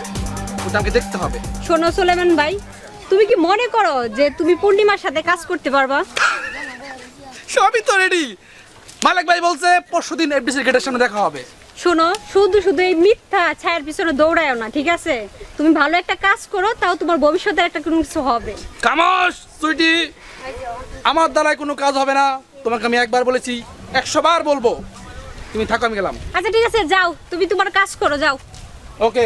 ওটা আমাকে দেখতে হবে শোনো সুলেমান ভাই তুমি কি মনে করো যে তুমি পূর্ণিমার সাথে কাজ করতে পারবা? সবই তো রেডি মালিক ভাই বলছে পরশুদিন এফডিসির গেটের সামনে দেখা হবে শোনো শুধু শুধু এই মিথ্যা ছায়ের পিছনে দৌড়ায়ও না ঠিক আছে? তুমি ভালো একটা কাজ করো তাও তোমার ভবিষ্যতে একটা কোনো কিছু হবে। কামস সুইটি আমার দ্বারাই কোনো কাজ হবে না তোমাকে আমি একবার বলেছি 100 বার বলবো তুমি থাকো আমি গেলাম আচ্ছা ঠিক আছে যাও তুমি তোমার কাজ করো যাও। ওকে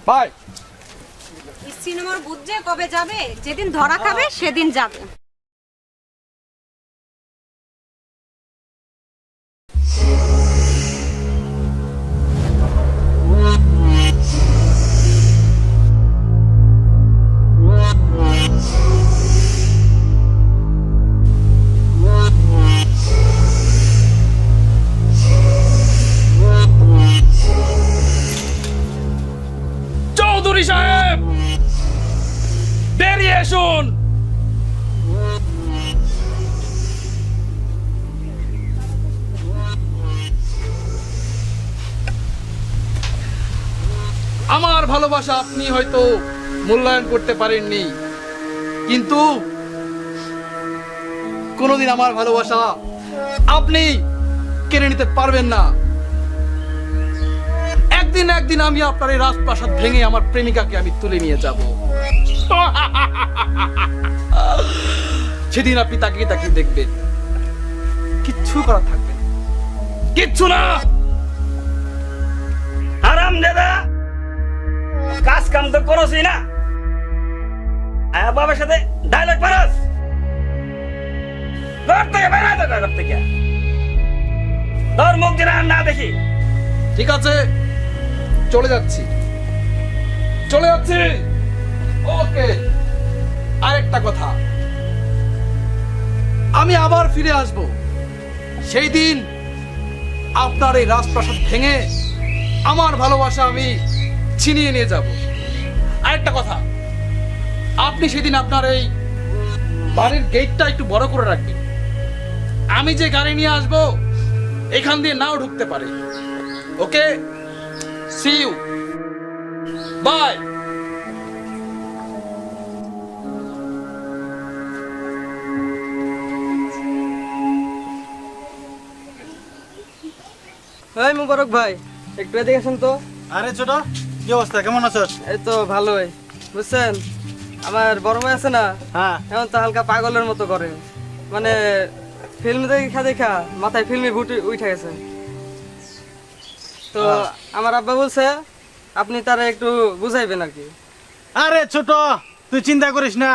বাই সিনেমার বুঝে কবে যাবে? যেদিন ধরা খাবে সেদিন যাবে। চৌধুরী সাহেব, বেরিয়ে এসুন। আমার ভালোবাসা আপনি হয়তো মূল্যায়ন করতে পারেননি, কিন্তু কোনোদিন আমার ভালোবাসা আপনি কেড়ে নিতে পারবেন না। একদিন একদিন আমি আপনার এই রাজপ্রাসাদ ভেঙে আমার প্রেমিকাকে আমি তুলে নিয়ে যাব। সেদিন আপনি তাকিয়ে তাকিয়ে দেখবেন, কিচ্ছু করা থাকবে না, কিচ্ছু না। আরাম দাদা, কাজ কাম তো করছই না, আয়া বাবার সাথে ডায়লগ পারস। ঘর থেকে বেরোয় তো, ঘর থেকে তোর মুখ যেন আর না দেখি। ঠিক আছে, চলে যাচ্ছি, চলে যাচ্ছি। ওকে, আরেকটা কথা, আমি আবার ফিরে আসব। সেই দিন আপনার এই রাজপ্রাসাদ ভেঙে আমার ভালোবাসা আমি ছিনিয়ে নিয়ে যাব। আরেকটা কথা, আপনি সেদিন আপনার এই বাড়ির গেটটা একটু বড় করে রাখবেন। আমি যে গাড়ি নিয়ে আসব এখান দিয়ে নাও ঢুকতে পারে। ওকে, সি ইউ, বাই। এই মুবারক ভাই, একটু এদিকে আসেন তো। আরে ছোট, কি অবস্থা, কেমন আছিস? এই তো ভালোই, বুঝছেন আমার বড় ভাই আছে না, হ্যাঁ, এখন তো হালকা পাগলের মতো করে, মানে ফিল্ম দেখা দেখা মাথায় ফিল্মে ভুট উঠে গেছে। তো আমার আব্বা বলছে আপনি তারা একটু বুঝাইবেন আর কি। আরে ছোট, তুই চিন্তা করিস না,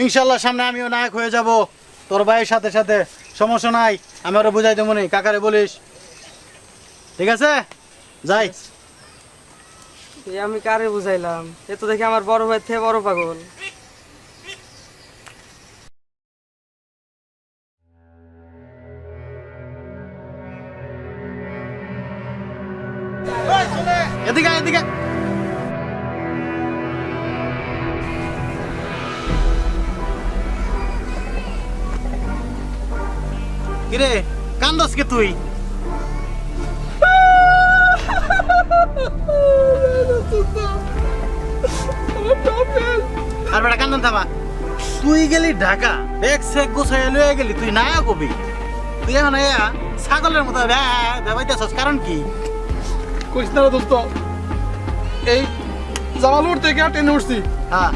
ইনশাল্লাহ সামনে আমিও নায়ক হয়ে যাব তোর ভাইয়ের সাথে সাথে। সমস্যা নাই, আমি ওরা বুঝাই দেবো নি, কাকারে বলিস। ঠিক আছে, যাই। এই আমি কারে বুঝাইলাম, এ তো দেখি আমার বড় ভাই থেকে বড় পাগল। এদিকে আয়, এদিকে। কিরে কান্দস কে তুই? আর বেটা কান্দন থামা। তুই গেলি ঢাকা, ব্যাগ সেক গোছাইয়া লইয়া গেলি, তুই নায়ক হবি। তুই এখন ছাগলের মতো দাবাইতেছস, কারণ কি? কইস না রে দোস্ত, এই জামালপুর থেকে ট্রেনে উঠছি, হ্যাঁ,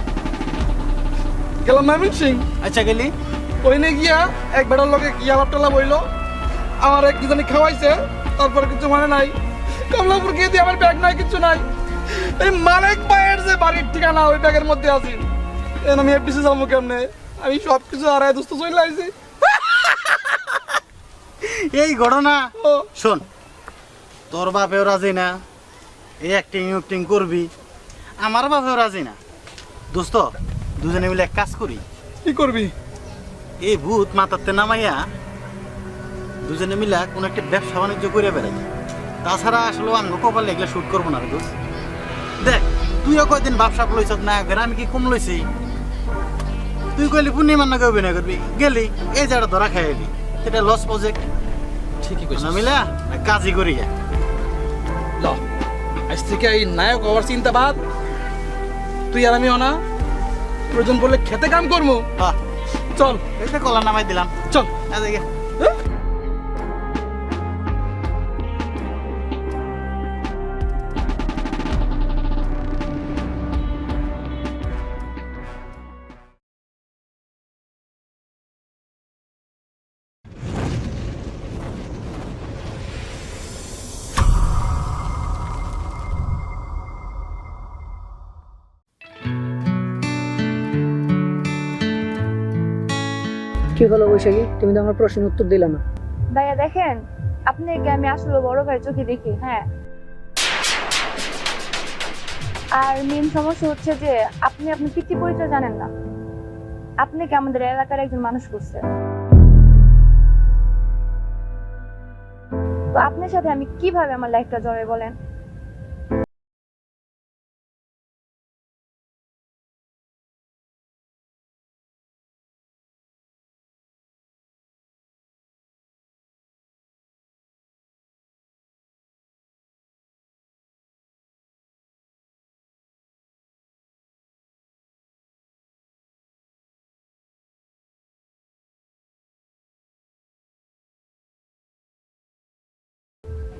গেলাম ময়মন সিং। আচ্ছা গেলি, ওইনে গিয়া এক বেটার লোকে কি আলাপ টালাপ হইলো, আমার এক কি জানি খাওয়াইছে, তারপরে কিছু মানে নাই। কমলাপুর গিয়ে দিয়ে আমার ব্যাগ নাই, কিছু নাই। এই মালিক ভাইয়ের যে বাড়ির ঠিকানা ওই ব্যাগের মধ্যে আছি। এখন আমি এফডিসি যাবো কেমনে? আমি সব কিছু হারাই দোস্ত চলে আইছি। এই ঘটনা শোন, তোর বাপেও রাজি না, এই অ্যাক্টিং করবি, আমার বাপেও রাজি না। দোস্ত, দুজনে মিলে এক কাজ করি। কি করবি? এই ভূত মাথাতে নামাইয়া দুজনে মিলা কোনো একটা ব্যবসা বাণিজ্য করে বেড়াই। তাছাড়া আসলে অন্য কপালে এগুলো শুট করবো না রে দোস্ত। দেখ, তুইও কয়দিন ব্যবসা লইছ নায়কের, আমি কি কম লইছি? তুই কইলি পূর্ণিমার নাকি অভিনয় করবি, গেলি এই জায়গাটা ধরা খাই এলি, এটা লস প্রজেক্ট। ঠিকই কইছিস। না মিলা কাজই করি গে। ল, আজ থেকে এই নায়ক হওয়ার চিন্তা বাদ। তুই আর আমিও না, প্রয়োজন পড়লে খেতে কাম করবো। হ্যাঁ, চল, এটা কলা নামাই দিলাম, চল। এদিকে। কি হলো বৈশাখী, তুমি তো আমার প্রশ্নের উত্তর দিলে না। ভাইয়া দেখেন, আপনাকে আমি আসলে বড় ভাই চোখে দেখি, হ্যাঁ। আর মেন সমস্যা হচ্ছে যে আপনি আপনার পিতৃ পরিচয় জানেন না। আপনাকে আমাদের এলাকার একজন মানুষ করছে, তো আপনার সাথে আমি কিভাবে আমার লাইফটা জড়াই বলেন?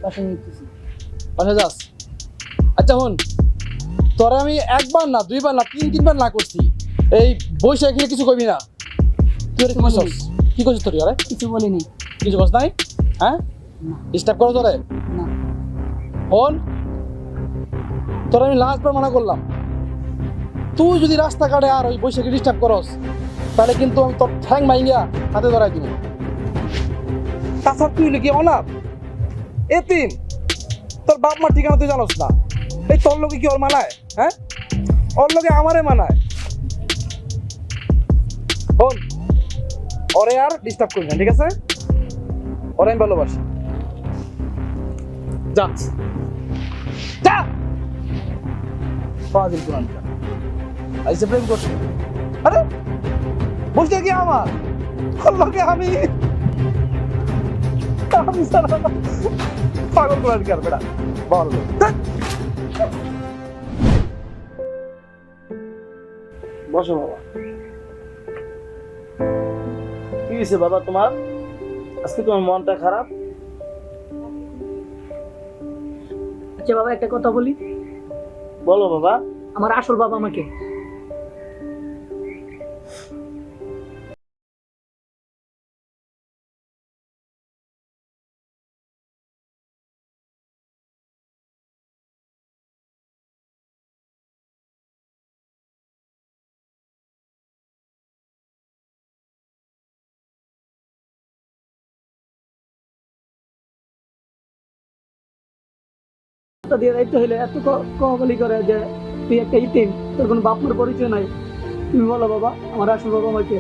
বাসায় যাস? আচ্ছা হন, তোরা আমি একবার না, দুইবার না, তিনবার না করছি, এই বৈশাখ এখানে কিছু কইবি না। তুই কি করছিস? কি করছিস তোর? আরে কিছু বলিনি। কিছু করছ নাই? হ্যাঁ, ডিস্টার্ব করো তোরে? হন, তোরা আমি লাস্টবার মানা করলাম, তুই যদি রাস্তাঘাটে আর ওই বৈশাখী ডিস্টার্ব করস, তাহলে কিন্তু আমি তোর ঠ্যাং মাইঙ্গা হাতে ধরাই দিব। তাছাড়া তুই কি অনাথ এতিম, তোর বাপ মার ঠিকানা তুই জানোস না, এই তোর লোকে কি ওর মানায়? হ্যাঁ, ওর লোকে আমারে মানায়। বল, ওরে আর ডিস্টার্ব করবি না, ঠিক আছে? ওরে আমি ভালোবাসি। যা যা, পাগল কোরআনটা আইসে প্রেম করছে। আরে বলছে কি আমার ওর লোকে আমি সারা পাগল কোরআনকার বেটা বল। বসো বাবা। কি হয়েছে বাবা তোমার? আজকে তোমার মনটা খারাপ? আচ্ছা বাবা, একটা কথা বলি। বলো বাবা। আমার আসল বাবা আমাকে দিয়ে দায়িত্ব হইলে এত কমাবলি করে যে তুই একটা ইতিম, তোর কোনো বাপ মার পরিচয় নাই। তুমি বলো বাবা, আমার আসল বাবা আমাকে।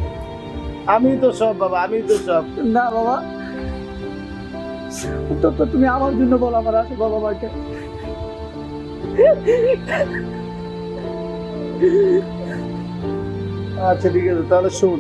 আমি তো সব বাবা, আমি তো সব। না বাবা, তো তুমি আমার জন্য বলো আমার আসল বাবা আমাকে। আচ্ছা ঠিক আছে, তাহলে শুন।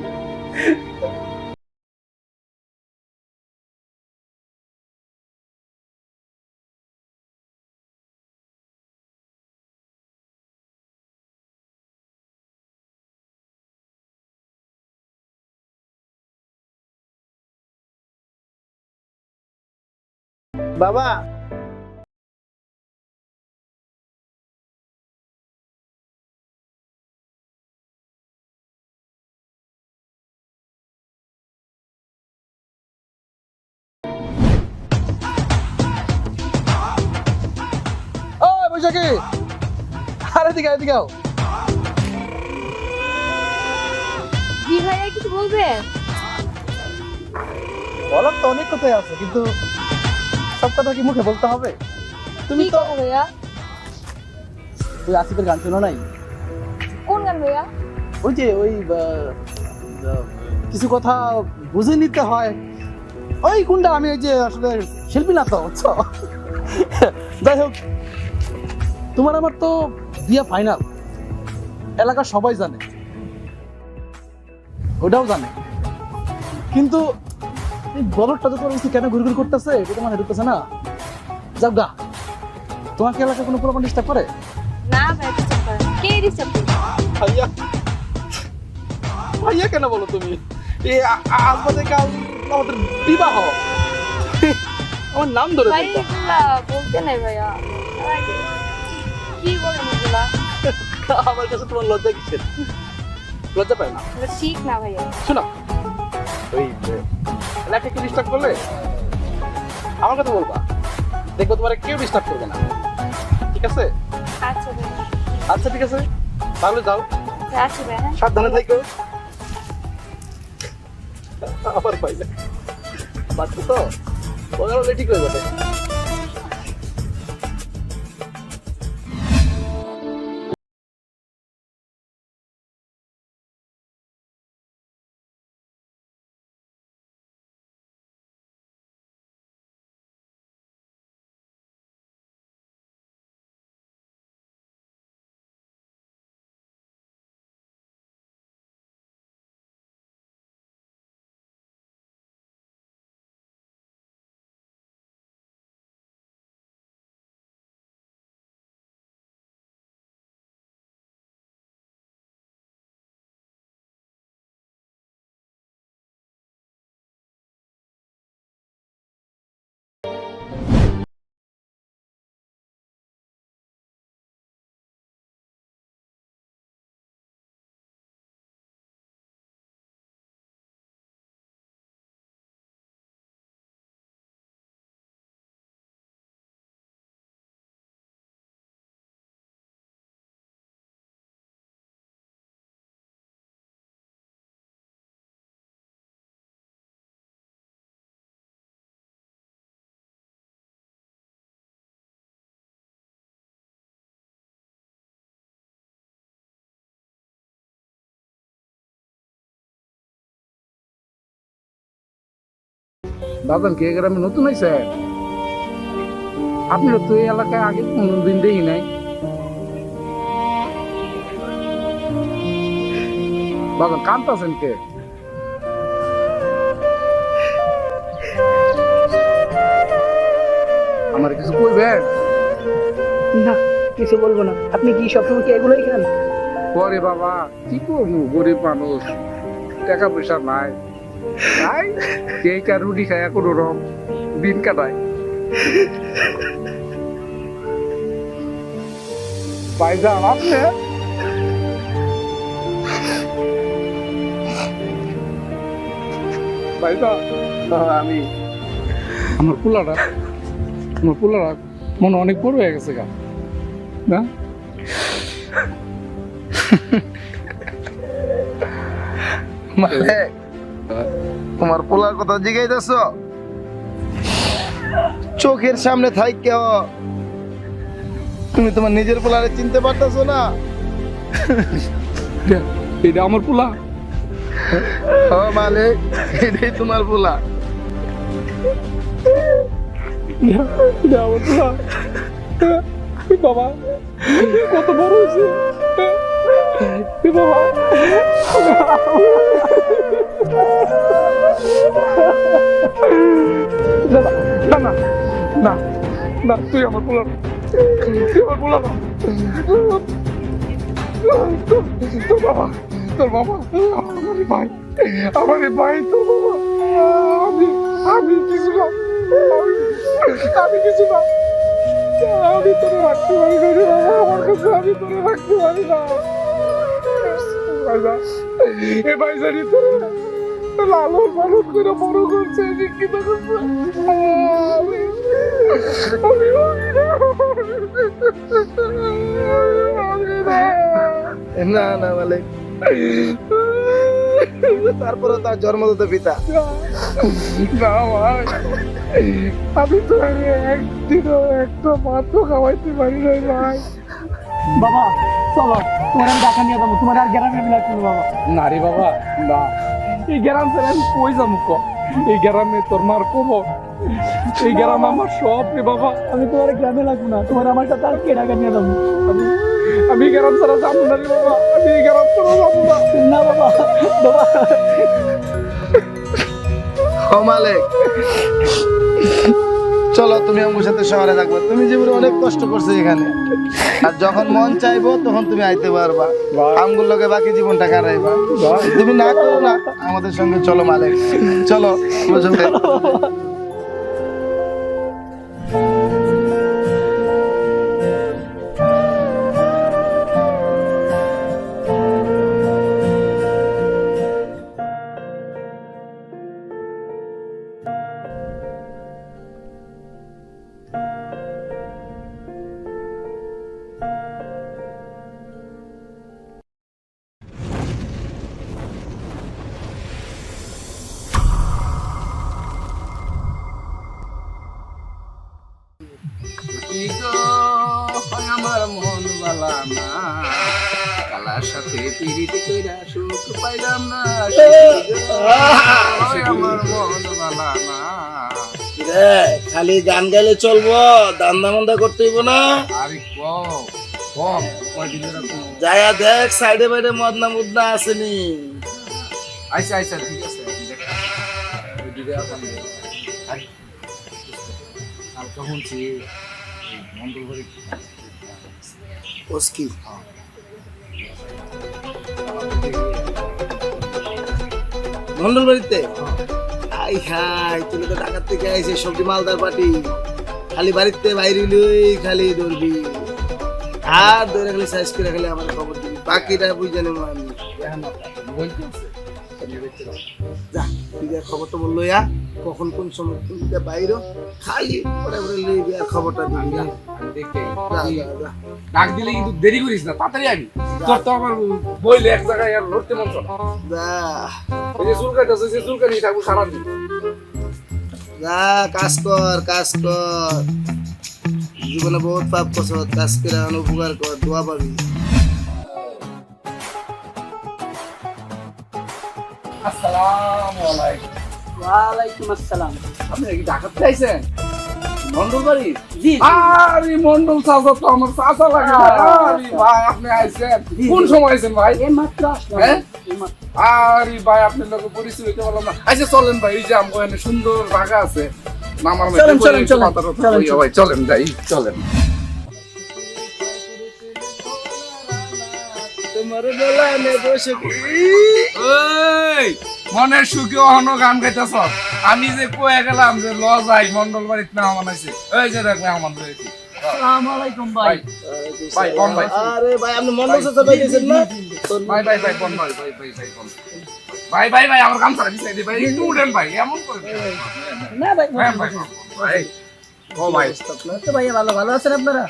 বাবা, ও বৈশাখী, আরে দিকে এদিকে আও। জি ভাইয়া, কিছু বলবেন? বলার তো অনেক কথাই আছে, কিন্তু সব কথা কি মুখে বলতে হবে? তুমি তো ভাইয়া, ওই আসিফের গান শোনো নাই? কোন গান ভাইয়া? ওই যে ওই কিছু কথা বুঝে নিতে হয়, ওই কোনটা, আমি ওই যে আসলে শিল্পী না তো, বুঝছো? যাই হোক, তোমার আমার তো বিয়ে ফাইনাল, এলাকার সবাই জানে, ওটাও জানে, কিন্তু এই বলদটা তো তোমার কেন ঘুরঘুর করতেছে এটা তোমার ঢুকতেছে না। যাও গা, তোমাকে এলাকায় কোনো প্রমাণ ডিস্টার্ব করে? না ভাই, ডিস্টার্ব করে না। কে ডিস্টার্ব করে? ভাইয়া, ভাইয়া কেন বলো তুমি? এই আজ বাদে কাল আমাদের বিবাহ, আমার নাম ধরে ভাই বলতা। এগুলা বলতে নাই ভাইয়া। কি বলেন এগুলা? আমার কাছে তোমার লজ্জা কিসের? লজ্জা পায় না? এগুলা ঠিক না ভাইয়া। শোনো, ওই এলাকাকে ডিস্টার্ব করলে আমার কথা বলবা, দেখবো তোমার কেউ ডিস্টার্ব করবে না, ঠিক আছে? আচ্ছা ভাইয়া। আচ্ছা ঠিক আছে, তাহলে যাও, আচ্ছা ভাইয়া। সাবধানে থাকো। আবার পাইলে বাচ্চা তো, ওরা ঠিক হয়ে যাবে। বাজান কে গ্রামে নতুন হয়েছে? আপনারা তো এই এলাকায় আগে কোনোদিন দেখি নাই। বাজান কাঁদতেছেন কে? আমার কিছু কইবেন? না কিছু বলবো না। আপনি কি সবসময় কি এগুলোই খান? পরে বাবা কি করবো, গরিব মানুষ, টাকা পয়সা নাই, তাই কেক আর রুটি খায় কোনো রকম দিন কাটায়। ভাইজান আপনি ভাইজান আমি আমার পোলাটা মনে অনেক বড় হয়ে গেছে গা না? মালিক তোমার পোলার কথা জিজ্ঞাইতেছ? চোখের সামনে থাইকে তুমি তোমার নিজের পোলারে চিনতে পারতেছো না? এটা আমার পোলা। ও মালিক, এটাই তোমার পোলা। এটা আমার পোলা। বাবা কত বড় হয়েছে বাবা। না না না না, তুই আমার পোলা না, তুই আমার পোলা না। তোর বাবা আমার ভাই, তোর বাবা। আমি কিছু না, আমি কিছু না, আমি তোরে রাখতে পারি না রে বাবা, আমার কাছে আমি তোরে রাখতে পারি না। এ ভাইজানি তোরে লালন পালন করে বড় করছে, শিক্ষিত করছে। না না মালিক, তারপরে তার জন্মদাতা পিতা। না ভাই, আমি তো একদিনও একটা মাত্র খাওয়াইতে পারি নাই ভাই। বাবা চলো, তোমার আমি টাকা নিয়ে যাবো, তোমার আর গ্রামে আমি লাগবে বাবা। না রে বাবা, না, এই গ্রাম ছেড়ে আমি কই যাবো ক? এই গ্রামে তোর মার কবর, এই গ্রাম আমার সব রে বাবা। আমি তোমার গ্রামে লাগবো না, তোমার আমার সাথে আর কে টাকা নিয়ে যাবো? আমি গ্রাম ছাড়া যাবো না রে বাবা, আমি এই গ্রাম ছাড়া যাবো না। না বাবা, বাবা ও মালিক, চলো তুমি আমার সাথে শহরে থাকবে। তুমি জীবনে অনেক কষ্ট করছো এখানে, আর যখন মন চাইবো তখন তুমি আইতে পারবা। আমগুলোকে লোকে বাকি জীবনটা কাটাইবা। তুমি না করো না, আমাদের সঙ্গে চলো মালিক, চলো আমার সঙ্গে। আমার মন বালা না, কালার সাথে পিরিতি কইরা সুখ পাইলাম না। আমার মন বালা না। খালি গান গাইলে চলবো, দান্দা মান্দা করতে হইব না। আরে কম যায়া দেখ সাইডে বাইডে মদনা মুদনা আসেনি। আচ্ছা ঠিক আছে। কালকে শুনছি মন্ডলবাড়ি ওস্কি মন্ডল বাড়িতে আই হাই, তুমি তো ঢাকার থেকে আইছে, সবজি মালদার পার্টি। খালি বাড়িতে বাইরে খালি ধরবি, আর ধরে খালি সাইজ করে খালি আমার খবর দিবি, বাকিটা বুঝে নেবো আমি। যা তুই খবর তো বললো ইয়া, কখন কোন সময় কোনটা বাইরে খালি পরে পরে লইবি আর খবরটা দিবি। যা যা ডাক দিলে কিন্তু দেরি করিস না, তাড়াতাড়ি আবি। তোর তো আমার বইলে এক জায়গায় আর লড়তে মন চলে। যা এই যে চুল কাটাছে, সে চুল কাটি থাকবো সারাদিন। যা কাজ কর, জীবনে বহুত পাপ করছ, কাজ করে উপকার কর, দোয়া পাবি। আসসালামু আলাইকুম। ওয়ালাইকুম আসসালাম। আপনি কি ঢাকা থেকে আইছেন? মন্ডল বাড়ি? জি আরে মন্ডল চাচা তো আমার চাচা লাগে না। আরে ভাই আপনি আইছেন কোন সময় আইছেন ভাই? এই মাত্র আসলাম। হ্যাঁ? এই মাত্র। আরে ভাই আপনার লোক পরিচয় হইতে পারলাম না। আচ্ছা চলেন ভাই, এই যে আমার এখানে সুন্দর জায়গা আছে নামার মধ্যে। চলেন, চলেন, চলেন। চলেন ভাই, চলেন যাই, চলেন। তোমার দোলানে বসে ওই মনের সুখে অহনো গান গাইতেছ। আমি যে কয়ে গেলাম যে ল যাই মন্ডল বাড়িতে না মানাইছে, ওই যে দেখ আমার রয়েছে। আসসালামু আলাইকুম ভাই। ভাই কোন ভাই? আরে ভাই আপনি মন্ডল চাচা ভাই দিয়েছেন না? ভাই ভাই ভাই কোন ভাই? ভাই ভাই ভাই কোন? ভাই ভাই ভাই আমার গামছা দিছে দি ভাই, একটু উঠেন ভাই, এমন করে না ভাই, ভাই ভাই ভাই ও ভাই তো ভাইয়া ভালো ভালো আছেন আপনারা?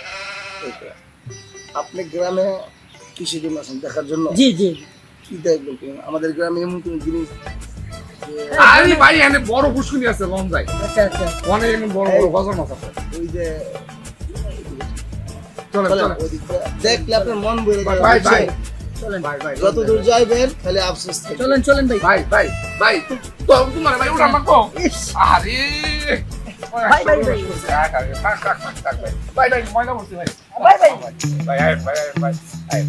আপনি গ্রামে কৃষি দিন আসেন দেখার জন্য? জি জি। কি দেখবেন কি? আমাদের গ্রামে এমন কোন জিনিস আরে ভাই এখানে বড় পুষ্কুনি আছে লন যায়, আচ্ছা আচ্ছা। অনেক এমন বড় বড় গজর মাছ আছে। ওই যে চলেন চলেন, চলেন ওই দিকটা দেখলে আপনার মন ভরে যাবে। ভাই ভাই চলেন ভাই ভাই যত দূর যাইবেন খালি আফসোস থাকবে। চলেন চলেন ভাই। ভাই ভাই ভাই তো তোমার ভাই উড়া মাকো। আরে ভাই, ভাই, ভাই। ভাই ভাই ময়লা বলছি ভাই। ভাই ভাই। ভাই ভাই ভাই ভাই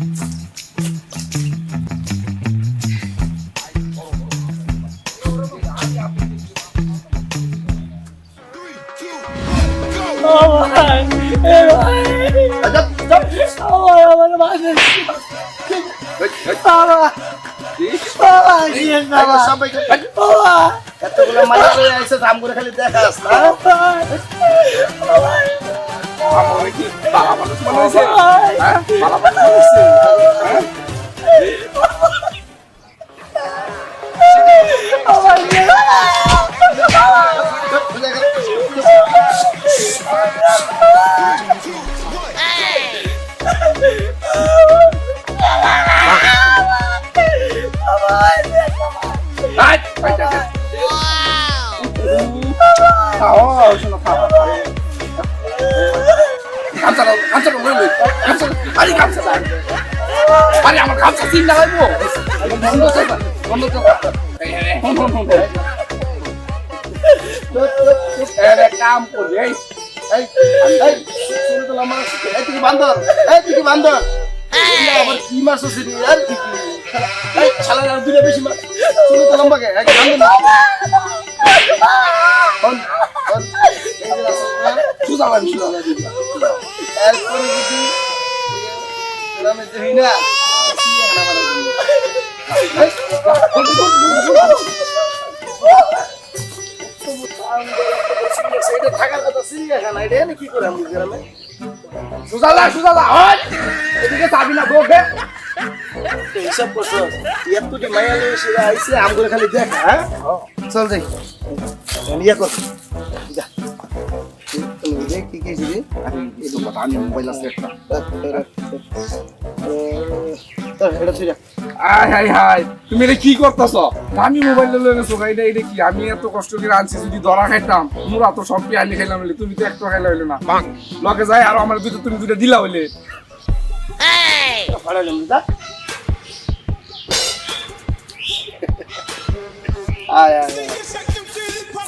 এতগুলো মাইয়া লয়ে আইছে দাম করে খালি দেখাস না? আমার কি বাবা মানুষ মনে হইছে? হ্যাঁ বাবা মানুষ হইছে? হ্যাঁ ভাই ভাই দেখেন খাও শোনো খাও গামছা দাও গামছা দাও লই গামছা আরে গামছা দাও আরে আমার গামছা চিন্তা হইবো বন্ধ চাচা এরে কাম করবে এই এই এই শুনে তো আমার এই তুই বান্দর, এই তুই বান্দর আবার কি মাছ আছে রে? আর কি এই শালা আর দুইটা বেশি মাছ শুনে তো লম্বা কে এক বান্দর না কোন কোন এই যে আছে না সুজা লাগি এরপরে যদি নামে দেই না সিয়া না এটা থাকার কথা চিড়িয়াখানা, এটা এনে কি করে আমি গ্রামে? সুজালা ওই এদিকে যাবি না তোকে তো হিসাব করছো এতটি মায়া লয়ে সেরা আইছে আম করে খালি দেখ। হ্যাঁ চল যাই ইয়া কর যা তুমি দেখ কি কি দিবি এই তো কথা আমি মোবাইল আছে একটা এটা ছিল আয় হাই হাই তুমি এটা কি করতেছ? আমি মোবাইল লয়ে গেছো এটা এটা কি? আমি এত কষ্ট করে আনছি, যদি ধরা খাইতাম মুরা তো সব আনি খাইলাম হইলে, তুমি তো একটা খাইলা হইলে না লগে যাই আর আমার দুটো তুমি দুটো দিলা হইলে। ফাড়াইলাম দা আয় আয়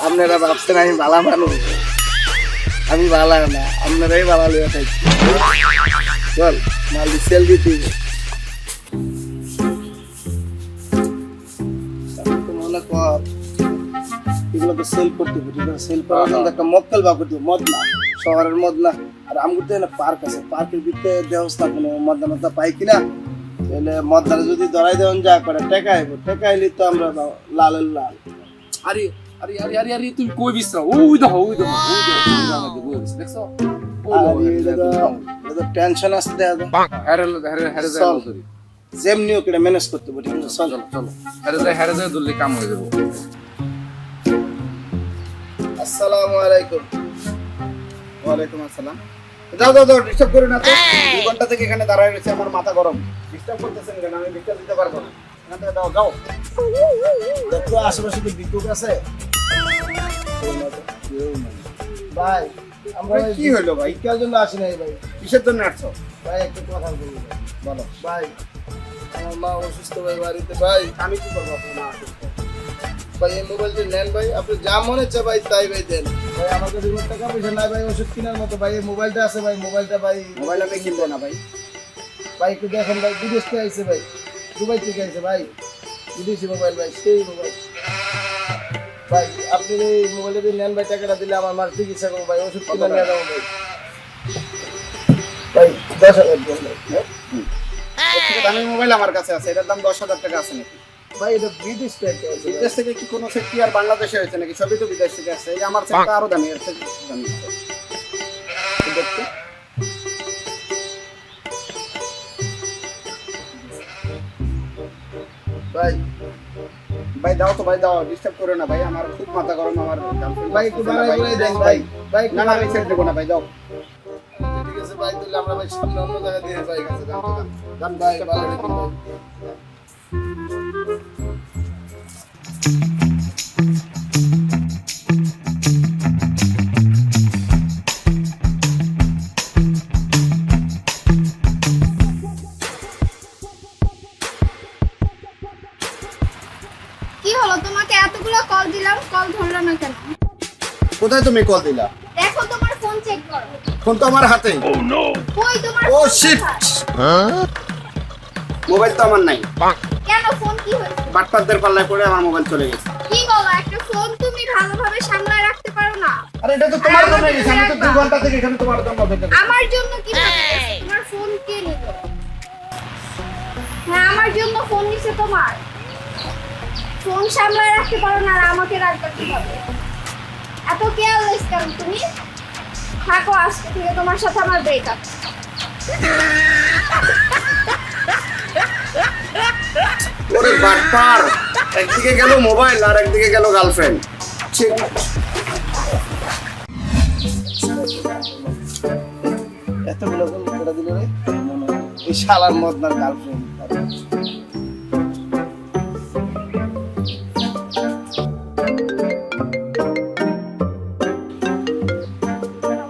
আপনারা ভাবছেন আমি ভালো মানুষ, আমি ভালো না, আপনারাই ভালো লইয়া খাইছি। চল মাল সেল দিতে মনে কর এগুলো তো সেল করতে হবে, সেল করার জন্য একটা মক্কেল বা করতে মদ না, শহরের মদ না। আর আমগুলো না পার্ক আছে, পার্কের ভিতরে ব্যবস্থা কোনো মদনা মদনা পাই কিনা, তাহলে মদনারে যদি ধরাই দেওয়ান যা করে টেকা আইব, টেকা আইলে তো আমরা লালের লাল। আরে আরে আরে আরে আরে তুমি কই বিছরা? ওই দেখো দেখছো? টেনশন আসতে দেওয়া হ্যারে হ্যারে হ্যারে যাই ধরি যেমনি ওকে ম্যানেজ করতে পারি। চল চলো চলো হ্যারে যাই ধরলে কাম হয়ে যাবো। আসসালামু আলাইকুম। ওয়ালাইকুম আসসালাম। যাও যাও যাও ডিস্টার্ব করো না তো, 2 ঘন্টা থেকে এখানে দাঁড়ায় রয়েছে, আমার মাথা গরম। ডিস্টার্ব করতেছেন কেন? আমি ডিস্টার্ব দিতে পারবো না, এখান থেকে যাও যাও। দেখো আশেপাশে কি বিদ্যুৎ আছে? ভাই আমরা কি হলো ভাই? কাল জন্য আসি নাই ভাই। কিসের জন্য আসছো ভাই? একটা কথা বলি বলো ভাই। আমার মা অসুস্থ ভাই বাড়িতে ভাই, আমি কি করবো? আপনার মা অসুস্থ, ভাই এই মোবাইলটা নেন ভাই, আপনি যা মনে হচ্ছে ভাই তাই ভাই দেন ভাই। আমার কাছে কোনো টাকা পয়সা নাই ভাই ওষুধ কেনার মতো ভাই। এই মোবাইলটা আছে ভাই, মোবাইলটা ভাই মোবাইল আমি কিনবো না ভাই। ভাই একটু দেখেন ভাই, বিদেশ থেকে আইছে ভাই, দুবাই থেকে আইছে ভাই, বিদেশি মোবাইল ভাই, সেই মোবাইল ভাই। আপনি এই মোবাইলটা যদি নেন ভাই, টাকাটা দিলে আমার মার চিকিৎসা করবো ভাই, ওষুধ কিনে নিয়ে যাবো ভাই। ভাই 10,000 দেন ভাই। একটু দামি মোবাইল আমার কাছে আছে, এটার দাম 10,000 টাকা আছে নাকি? ভাই এটা বিদেশ থেকে আইছে ভাই। বিদেশ থেকে কি কোনো সেট আর বাংলাদেশে হয়েছে নাকি? সবই তো বিদেশ থেকে আসছে। এই যে আমার সেটটা আরো দামি, এর থেকে দামি। দেখতে ভাই ভাই দাও তো ভাই, দাও, ডিস্টার্ব করো না ভাই, আমার খুব মাথা গরম। আমার girlfriend ভাই একটু আছে না বাড়াই ভাই। করে দেন ভাই। ভাই না না, আমি সেট দেবো না ভাই, দাও। ঠিক আছে ভাই, তাহলে আমরা ভাই সামনে অন্য জায়গায় দিয়ে ভাই কাছে যান ভাই, ভালো থাকেন ভাই। কি হলো, তোমাকে এতগুলো কল দিলাম, কল ধরলো না কেন? কোথায় তুমি কল দিলা? দেখো তোমার ফোন চেক করো। ফোন তো আমার হাতে। কই তোমার ও ফোন শিট, কোথায়? মোবাইল তো আমার নাই। কেন, ফোন কি হয়েছে? বাটপাতদের পাল্লায় পড়ে আমার মোবাইল চলে গেছে। কি বলো, একটা ফোন তুমি ভালোভাবে সামলায় রাখতে পারো না? আরে এটা তো তোমার জন্য গেছে, আমি তো 2 ঘন্টা থেকে এখানে তোমার জন্য অপেক্ষা করছি। আমার জন্য কি তোমার ফোন কে নিল? হ্যাঁ, আমার জন্য ফোন নিছে তোমার। ফোন সামলায় রাখতে পারো না, আর আমাকে রাখতে কি হবে? এত কেয়ারলেস কেন তুমি? থাকো, আজকে থেকে তোমার সাথে আমার ব্রেকআপ। ওরে বাটপার, একদিকে গেল মোবাইল আর একদিকে গেল গার্লফ্রেন্ড। এতগুলো কল কেটে দিল রে, এই শালার মদনার গার্লফ্রেন্ড।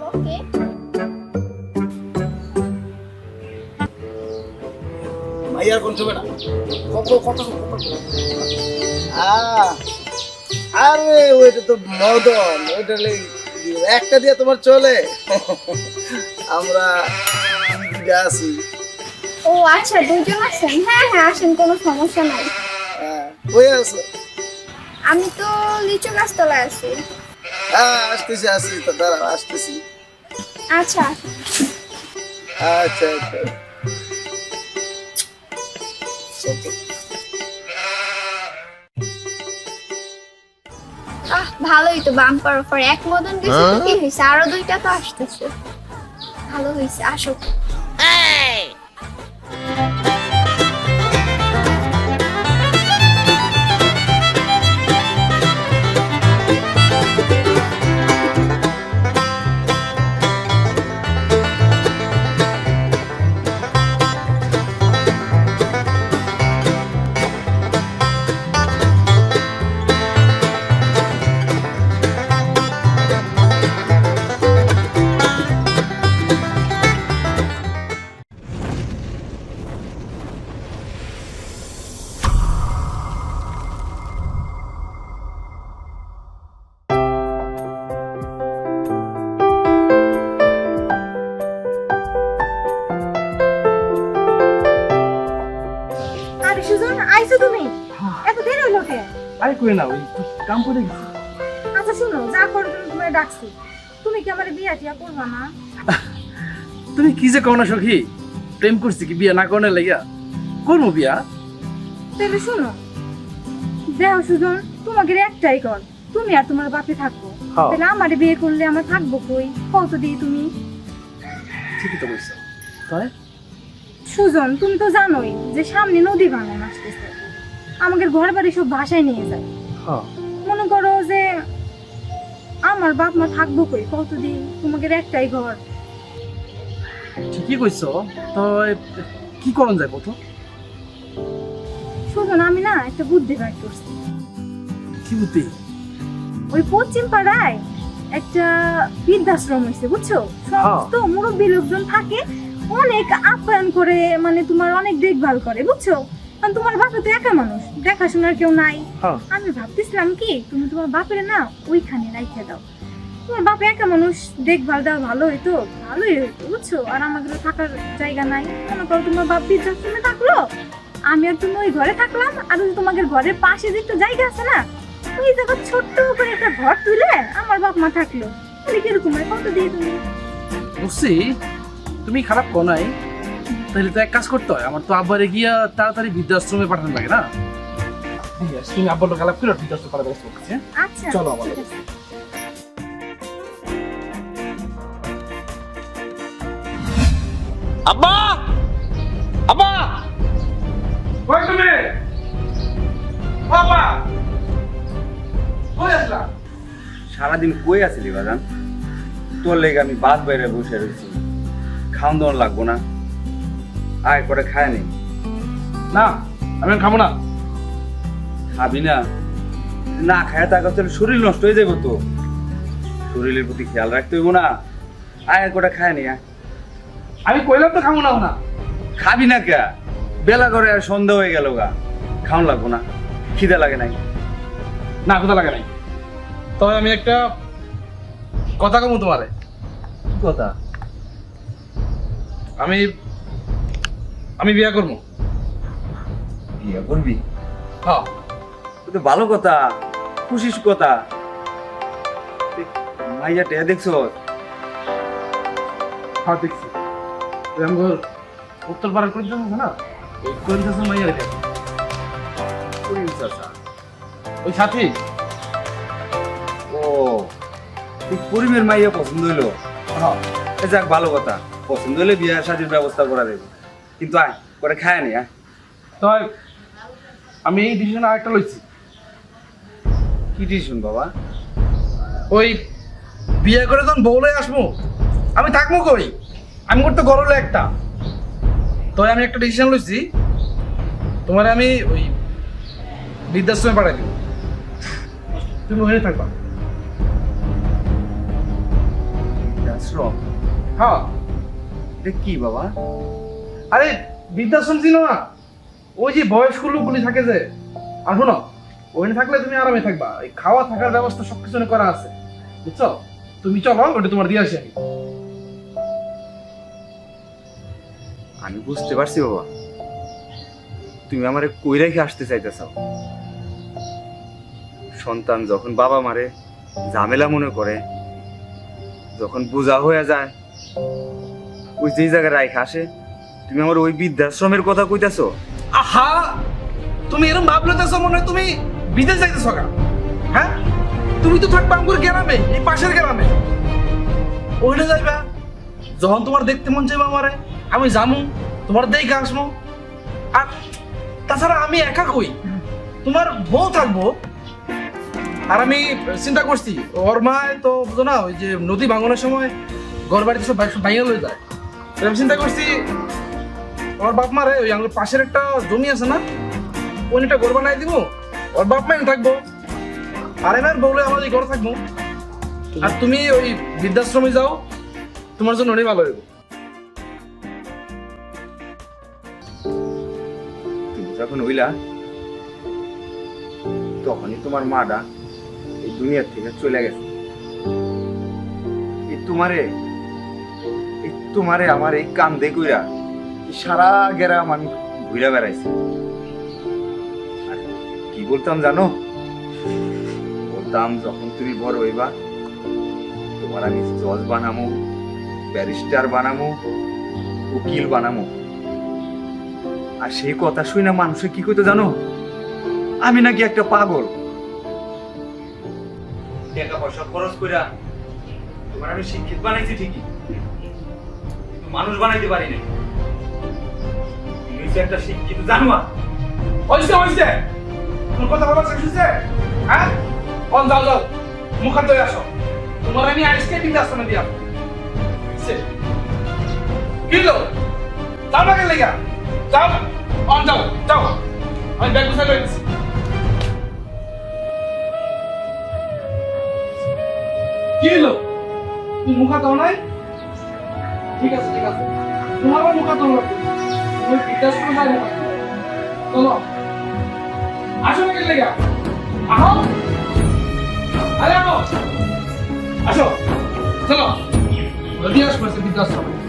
ওকে, ভাইয়ার কোন ছবে না কত কত আরে ওইটা তো মদন, ওইটা একটা দিয়ে তোমার চলে। আমরা দুইটা আছি। ও আচ্ছা, দুজন আছেন? হ্যাঁ হ্যাঁ, আসেন, কোনো সমস্যা নাই। হ্যাঁ, ওই আছে। আমি তো লিচু গাছতলায় আছি। হ্যাঁ আসতেছি, আসছি তো, দাঁড়াও আসতেছি। আচ্ছা, আচ্ছা আচ্ছা। ভালোই তো, বাম্পার অফার। এক মদন গেছে তো কি হয়েছে, আরো 2টা তো আসতেছে। ভালো হয়েছে, আসো। আরে সুজন, আইছো তুমি? এত দেরি হলো কে? আরে কই না, ওই কাম করে গেছি। আচ্ছা শুনো, যা করো তুমি, তোমায় ডাকছি। তুমি কি আমার বিয়া টিয়া করবা না? তুমি কি যে কও না সখী, প্রেম করছি কি বিয়া না করনে লাগিয়া? করবো বিয়া। তাহলে শুনো, দেখো সুজন, তোমাকে একটাই কর, তুমি আর তোমার বাপে থাকবো। হ্যাঁ। তাহলে আমারে বিয়ে করলে আমার থাকবো কই? কত দিই তুমি? ঠিকই তো বলছো। তাই সুজন, তুমি তো জানোই যে সামনে নদী ভাঙন আসতেছে, আমাদের ঘর বাড়ি সব ভাষায় নিয়ে যায়। হ্যাঁ, মনে করো যে আমার বাপ মা থাকবো কই? কতদিন? তোমাদের একটাই ঘর। ঠিকই কইছো। তো কি করন যায় বলো? সুজন, আমি না একটা বুদ্ধি বাইর করছি। কি বুদ্ধি? ওই পশ্চিম পাড়ায় একটা বৃদ্ধাশ্রম হয়েছে, বুঝছো? সমস্ত মুরব্বী লোকজন থাকে, অনেক আপ্যায়ন করে, মানে তোমার অনেক দেখভাল করে, বুঝছো? আর তোমার বাপে তো একা মানুষ, দেখাশোনার কেউ নাই। হ্যাঁ। আমি ভাবতেছিলাম কি তুমি তোমার বাপের না ওইখানে রাইখে দাও। তোমার বাপে একা মানুষ, দেখভাল দেওয়া ভালো হইতো, ভালোই হইতো বুঝছো। আর আমাদের থাকার জায়গা নাই, মনে করো তোমার বাপ বৃদ্ধাশ্রমে থাকলো, আমি আর তুমি ওই ঘরে থাকলাম। আর ওই তোমাদের ঘরের পাশে যে একটা জায়গা আছে না, ওই জায়গা ছোট্ট করে একটা ঘর তুলে আমার বাপ মা থাকলো। তাহলে কিরকম হয়, কত দিয়ে তুমি? বুঝছি, তুমি খারাপ কো নাই। তাহলে তো এক কাজ করতে হয়, আমার তো আব্বারে গিয়া তাড়াতাড়ি বৃদ্ধাশ্রমে পাঠানো লাগে না। ঠিক আছে, তুমি আব্বার লোক আলাপ করে বৃদ্ধাশ্রমে পাঠাতে ব্যবস্থা করছি। আচ্ছা চলো আমার ঠিক আছে। আব্বা, আব্বা, কই তুমি? বাবা, কই আসলা? সারাদিন কই আছিলি বাজান? তোর লেগে আমি বাদ বাইরে বসে রয়েছি, খাওন দাওয়ান লাগবো না? আয় করে খায় নি। না, আমি আর খাবো না। খাবি না? না খায় থাকা তোর শরীর নষ্ট হয়ে যাবো তো, শরীরের প্রতি খেয়াল রাখতে হইব না। আয় করে খায় নি। আয়। আমি কইলাম তো খাবো না না। খাবি না কে? বেলা করে আর সন্ধ্যা হয়ে গেল গা, খাওন লাগবো না? খিদে লাগে নাই? না, কথা লাগে নাই। তবে আমি একটা কথা কমু তোমারে। কি কথা? আমি বিয়া করবো। বিয়ে করবি? হ্যাঁ। তো তো ভালো কথা, খুশির কথা। মাইয়া টেয়া দেখছো? হ্যাঁ দেখছি। আমার উত্তর পাড়ার করে দিতে না, ওই করে দিতেছে মাইয়া রেখে। ওই সাথী। ও, তুই করিমের মাইয়া পছন্দ হইলো? হ্যাঁ। যাক, ভালো কথা। পছন্দ হলে বিয়ে শাদীর ব্যবস্থা করা দেবে। কিন্তু আয় করে খায় নি। আয়। তবে আমি এই ডিসিশন আরেকটা লইছি। কি ডিসিশন বাবা? ওই বিয়ে করে যখন বউলে আসবো, আমি থাকবো কই? আমি করতে গরলে একটা। তবে আমি একটা ডিসিশন লইছি, তোমার আমি ওই বৃদ্ধাশ্রমে পাঠাই দিব, তুমি ওখানে থাকবা। বৃদ্ধাশ্রম? হ্যাঁ। এটা কি বাবা? আরে বৃদ্ধাশ্রম ছিল না, ওই যে বয়স্ক লোকগুলি থাকে যে, আর শোনো, ওখানে থাকলে তুমি আরামে থাকবা। এই খাওয়া থাকার ব্যবস্থা সবকিছু করা আছে, বুঝছো? তুমি চলো, ওটা তোমার দিয়ে আসি আমি। আমি বুঝতে পারছি বাবা, তুমি আমারে কই রেখে আসতে চাইতেছ। সন্তান যখন বাবা মারে ঝামেলা মনে করে, যখন বোঝা হয়ে যায়, ওই যে জায়গায় রাইখা আসে, তুমি আমার ওই বৃদ্ধাশ্রমের কথা কইতাছো? আহা, তুমি এরকম ভাবলেতেছো মনে হয় তুমি বিদেশ যাইতেছো গা? হ্যাঁ, তুমি তো থাকবা আমার গ্রামে, এই পাশের গ্রামে। ওইটা যাইবা, যখন তোমার দেখতে মন চাইবা আমারে, আমি জামু, তোমার দেখে আসবো। আর তাছাড়া আমি একা কই, তোমার বউ থাকবো। আর আমি চিন্তা করছি, ওর মায় তো বুঝো না, ওই যে নদী ভাঙনের সময় ঘর বাড়িতে সব ভাঙা লয়ে যায়। আমি চিন্তা করছি ওর বাপ মারে ওই আমার পাশের একটা জমি আছে না, ওই একটা ঘর বানাই দিব, ওর বাপ মাই থাকবো, আর এনার বউলে আমার এই ঘর থাকবো। আর তুমি ওই বৃদ্ধাশ্রমে যাও, তোমার জন্য অনেক ভালো হইব। তুমি যখন হইলা, তখনই তোমার মাটা এই দুনিয়ার থেকে চলে গেছে। এই তোমারে আমার এই কান্দে কইরা সারা গ্রাম আমি ঘুরে বেড়াইছি। আর কি বলতাম জানো? বলতাম যখন তুমি বড় হইবা, তোমার আমি জজ বানামো, ব্যারিস্টার বানামো, উকিল বানামো। আর সেই কথা শুনে মানুষে কি কইতো জানো? আমি নাকি একটা পাগল। টাকা পয়সা খরচ কইরা তোমার আমি শিক্ষিত বানাইছি ঠিকই, কিন্তু মানুষ বানাইতে পারি না। তুমি হচ্ছে একটা শিক্ষিত জানোয়ার। হইছে, তোমার কথা বলা শেষ হইছে? হ্যাঁ, যাও যাও, মুখ হাত ধুয়ে আসো। তোমার আমি আজকে বৃদ্ধাশ্রমে দিয়া কিলো যাও না গেলে গা, যাও যাও যাও, আমি ব্যাগ গুছাই লই দিছি। কি হলো, তুমি মুখ হাত ধো নাই? ঠিক আছে, তোমার মুখ হাত ধো, তুমি বৃদ্ধাশ্রমে যাই মুখ হাত ধো। চলো আসো না গেলে আহো আরে আহো আসো চলো দিয়ে আসবো বৃদ্ধাশ্রমে